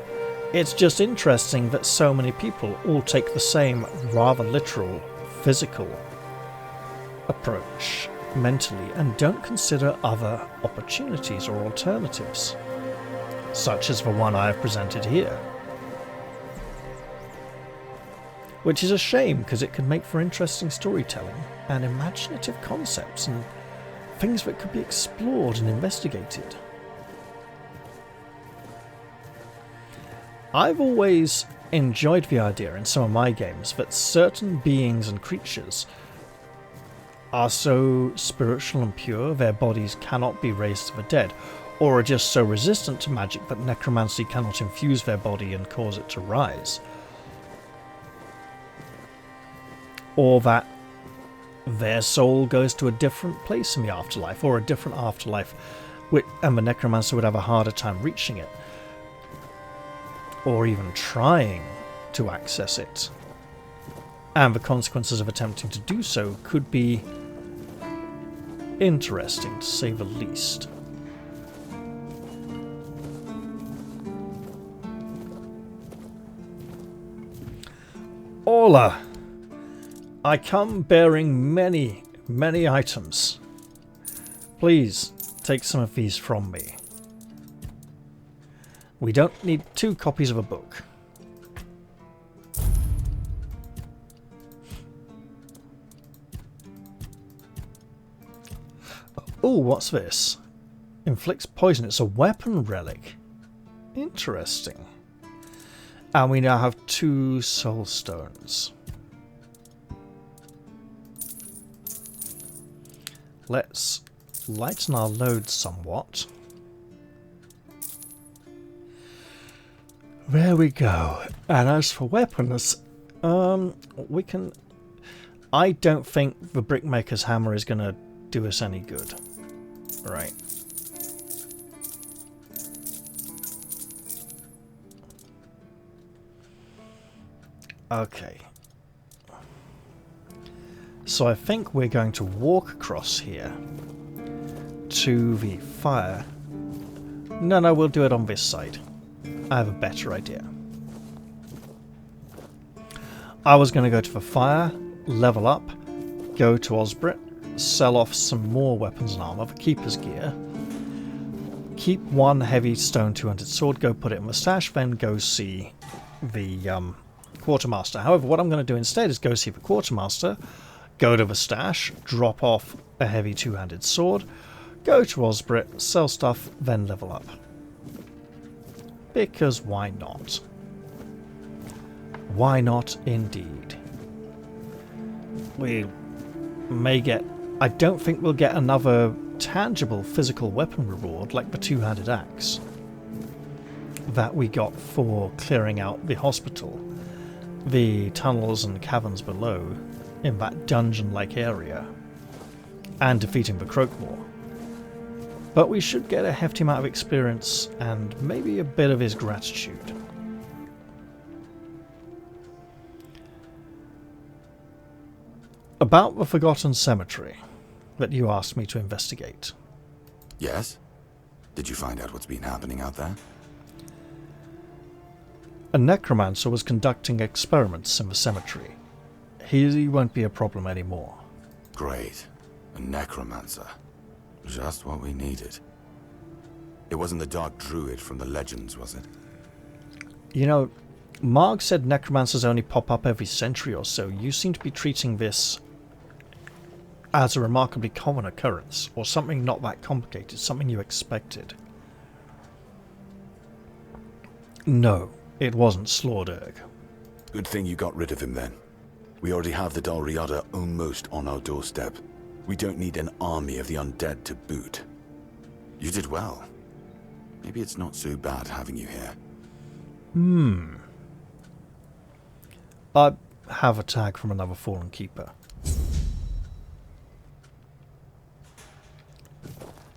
It's just interesting that so many people all take the same rather literal, physical approach mentally and don't consider other opportunities or alternatives, such as the one I have presented here. Which is a shame, because it could make for interesting storytelling and imaginative concepts and things that could be explored and investigated. I've always enjoyed the idea in some of my games that certain beings and creatures are so spiritual and pure their bodies cannot be raised to the dead, or are just so resistant to magic that necromancy cannot infuse their body and cause it to rise. Or that their soul goes to a different place in the afterlife, or a different afterlife, and the necromancer would have a harder time reaching it, or even trying to access it. And the consequences of attempting to do so could be interesting, to say the least. Ola! I come bearing many, many items. Please, take some of these from me. We don't need 2 copies of a book. Oh, what's this? Inflicts poison. It's a weapon relic. Interesting. And we now have 2 soul stones. Let's lighten our load somewhat. There we go. And as for weapons, we can... I don't think the brickmaker's hammer is going to do us any good. Right. Okay. So I think we're going to walk across here to the fire. No, we'll do it on this side. I have a better idea. I was going to go to the fire, level up, go to Osbrit, sell off some more weapons and armor, the keeper's gear, keep 1 heavy stone 200 sword, go put it in the stash, then go see the quartermaster. However, what I'm going to do instead is go see the quartermaster, go to the stash, drop off a heavy 2-handed sword, go to Osbrit, sell stuff, then level up. Because why not? Why not indeed? may get... I don't think we'll get another tangible physical weapon reward like the two-handed axe that we got for clearing out the hospital, the tunnels and caverns below in that dungeon-like area, and defeating the Croakmore. But we should get a hefty amount of experience and maybe a bit of his gratitude. About the Forgotten Cemetery that you asked me to investigate. Yes? Did you find out what's been happening out there? A necromancer was conducting experiments in the cemetery. He won't be a problem anymore. Great. A necromancer. Just what we needed. It wasn't the Dark Druid from the legends, was it? You know, Marg said necromancers only pop up every century or so. You seem to be treating this as a remarkably common occurrence, or something not that complicated, something you expected. No, it wasn't Slorderg. Good thing you got rid of him then. We already have the Dalriada almost on our doorstep. We don't need an army of the undead to boot. You did well. Maybe it's not so bad having you here. I have a tag from another Fallen Keeper.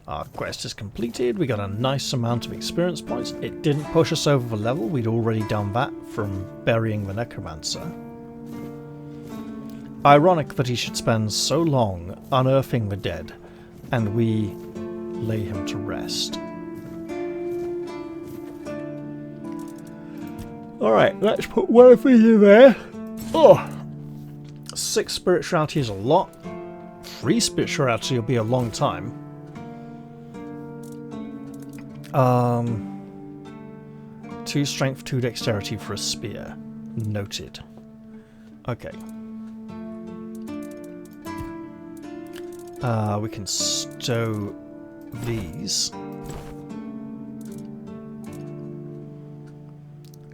Our quest is completed. We got a nice amount of experience points. It didn't push us over the level. We'd already done that from burying the Necromancer. Ironic that he should spend so long unearthing the dead, and we lay him to rest. Alright, let's put one of these in there. Oh! 6 spirituality is a lot. 3 spirituality will be a long time. 2 strength, 2 dexterity for a spear. Noted. Okay. We can stow these.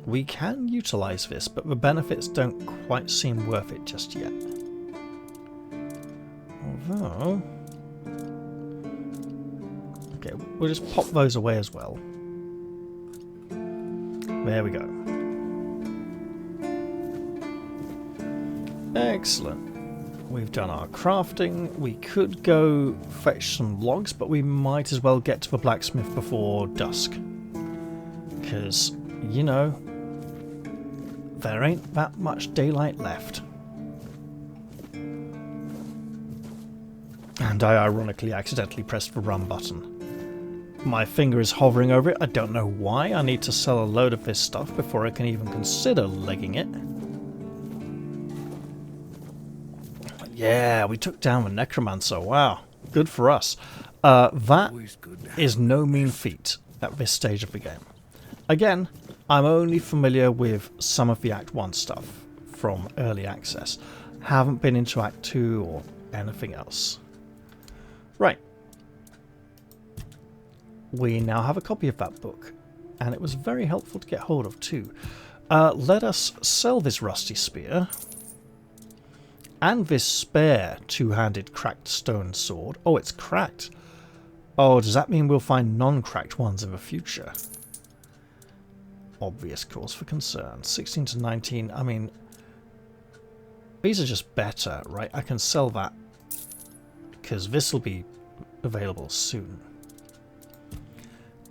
We can utilize this, but the benefits don't quite seem worth it just yet. Although... okay, we'll just pop those away as well. There we go. Excellent. We've done our crafting. We could go fetch some logs, but we might as well get to the blacksmith before dusk. Because, you know, there ain't that much daylight left. And I ironically accidentally pressed the run button. My finger is hovering over it. I don't know why. I need to sell a load of this stuff before I can even consider legging it. Yeah, we took down the Necromancer. Wow, good for us. That is no mean feat at this stage of the game. Again, I'm only familiar with some of the Act 1 stuff from early access. Haven't been into Act 2 or anything else. Right. We now have a copy of that book, and it was very helpful to get hold of too. Let us sell this rusty spear. And this spare two-handed cracked stone sword. Oh, it's cracked. Oh, does that mean we'll find non-cracked ones in the future? Obvious cause for concern. 16 to 19, I mean... these are just better, right? I can sell that. Because this will be available soon.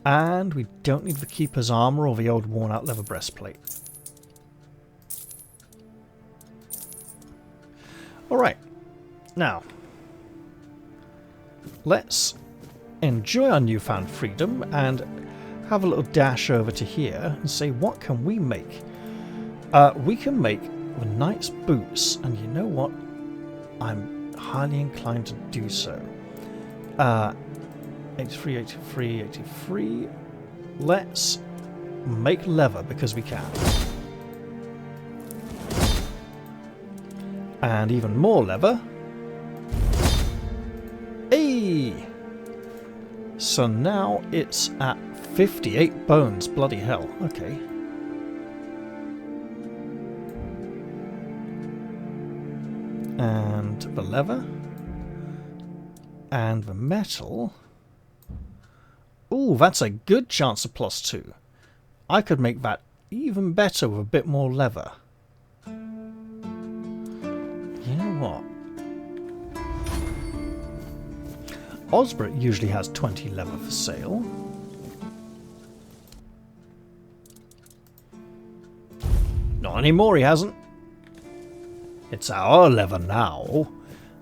And we don't need the Keeper's armor or the old worn-out leather breastplate. Alright, now, let's enjoy our newfound freedom and have a little dash over to here and say, what can we make? We can make the knight's boots, and you know what? I'm highly inclined to do so. 83, 83, 83. Let's make leather because we can. And even more leather. Hey! So now it's at 58 bones. Bloody hell. Okay. And the leather. And the metal... Ooh, that's a good chance of +2. I could make that even better with a bit more leather. You know what? Osbert usually has 20 leather for sale. Not anymore, he hasn't. It's our leather now.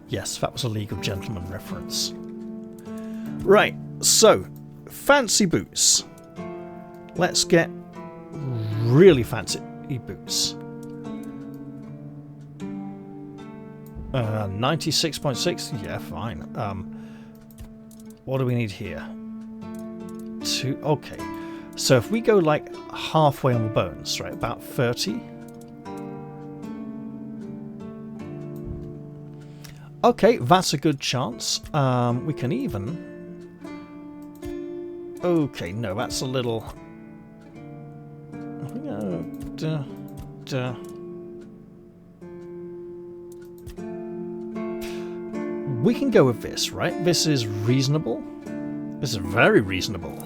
Yes, that was a League of Gentlemen reference. Right, so, fancy boots. Let's get really fancy boots. 96.6? Yeah, fine. What do we need here? Okay. So if we go like halfway on the bones, right, about 30. Okay, that's a good chance. We can even... Okay, no, that's a little... We can go with this, right? This is reasonable. This is very reasonable.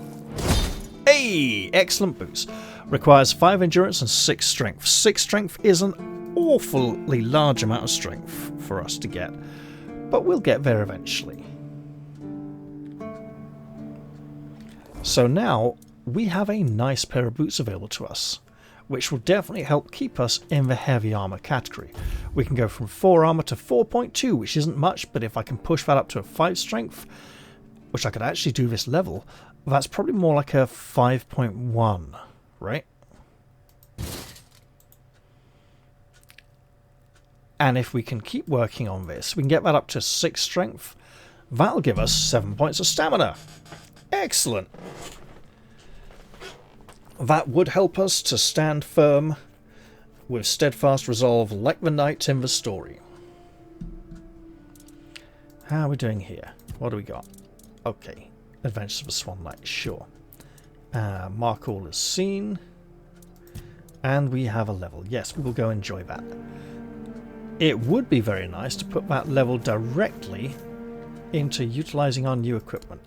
Hey! Excellent boots. Requires 5 endurance and 6 strength. 6 strength is an awfully large amount of strength for us to get, but we'll get there eventually. So now we have a nice pair of boots available to us, which will definitely help keep us in the heavy armor category. We can go from 4 armor to 4.2, which isn't much, but if I can push that up to a 5 strength, which I could actually do this level, that's probably more like a 5.1, right? And if we can keep working on this, we can get that up to 6 strength. That'll give us 7 points of stamina. Excellent. That would help us to stand firm with steadfast resolve like the knight in the story. How are we doing here? What do we got? Okay. Adventures of the Swanlight, sure. Mark all is seen. And we have a level. Yes, we will go enjoy that. It would be very nice to put that level directly into utilizing our new equipment.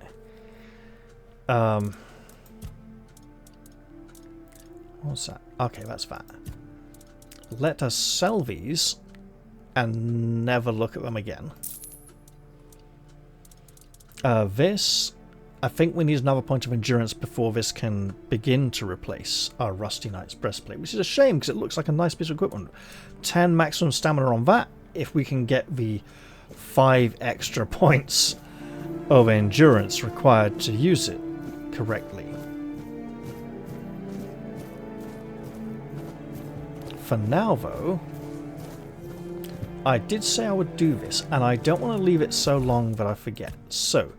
What's that? Okay, that's that. Let us sell these and never look at them again. This, I think we need another point of endurance before this can begin to replace our Rusty Knight's breastplate, which is a shame because it looks like a nice piece of equipment. 10 maximum stamina on that if we can get the 5 extra points of endurance required to use it correctly. For now, though, I did say I would do this, and I don't want to leave it so long that I forget. So,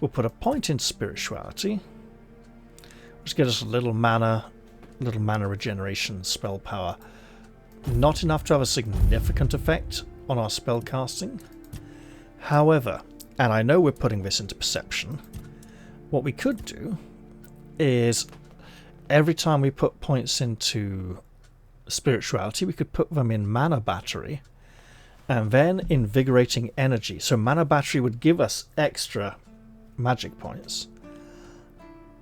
we'll put a point in spirituality, which gives us a little mana regeneration spell power. Not enough to have a significant effect on our spell casting. However, and I know we're putting this into perception, what we could do is every time we put points into spirituality, we could put them in mana battery and then invigorating energy. So mana battery would give us extra magic points,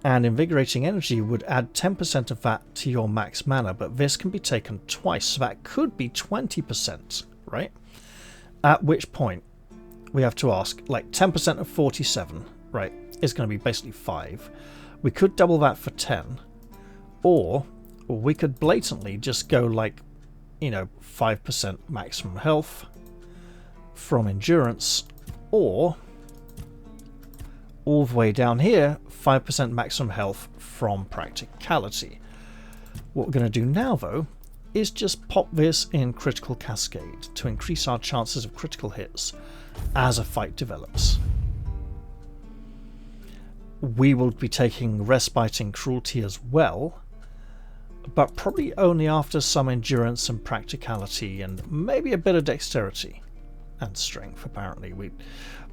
and invigorating energy would add 10% of that to your max mana, but this can be taken twice, so that could be 20%, right? At which point we have to ask, like 10% of 47, right, is going to be basically 5. We could double that for 10, or we could blatantly just go like, 5% maximum health from endurance, or all the way down here, 5% maximum health from practicality. What we're going to do now, though, is just pop this in critical cascade to increase our chances of critical hits as a fight develops. We will be taking respite and cruelty as well, but probably only after some endurance and practicality and maybe a bit of dexterity and strength. Apparently,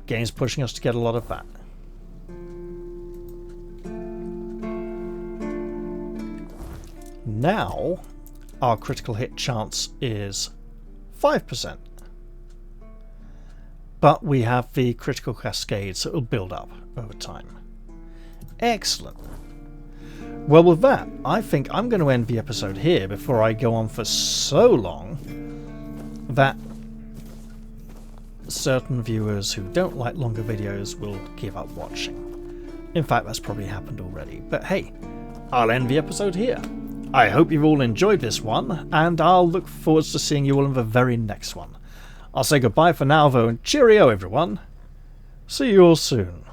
game's pushing us to get a lot of that. Now our critical hit chance is 5%. but we have the critical cascade, so it'll build up over time. Excellent. Well, with that, I think I'm going to end the episode here before I go on for so long that certain viewers who don't like longer videos will give up watching. In fact, that's probably happened already. But hey, I'll end the episode here. I hope you've all enjoyed this one, and I'll look forward to seeing you all in the very next one. I'll say goodbye for now, though, and cheerio, everyone. See you all soon.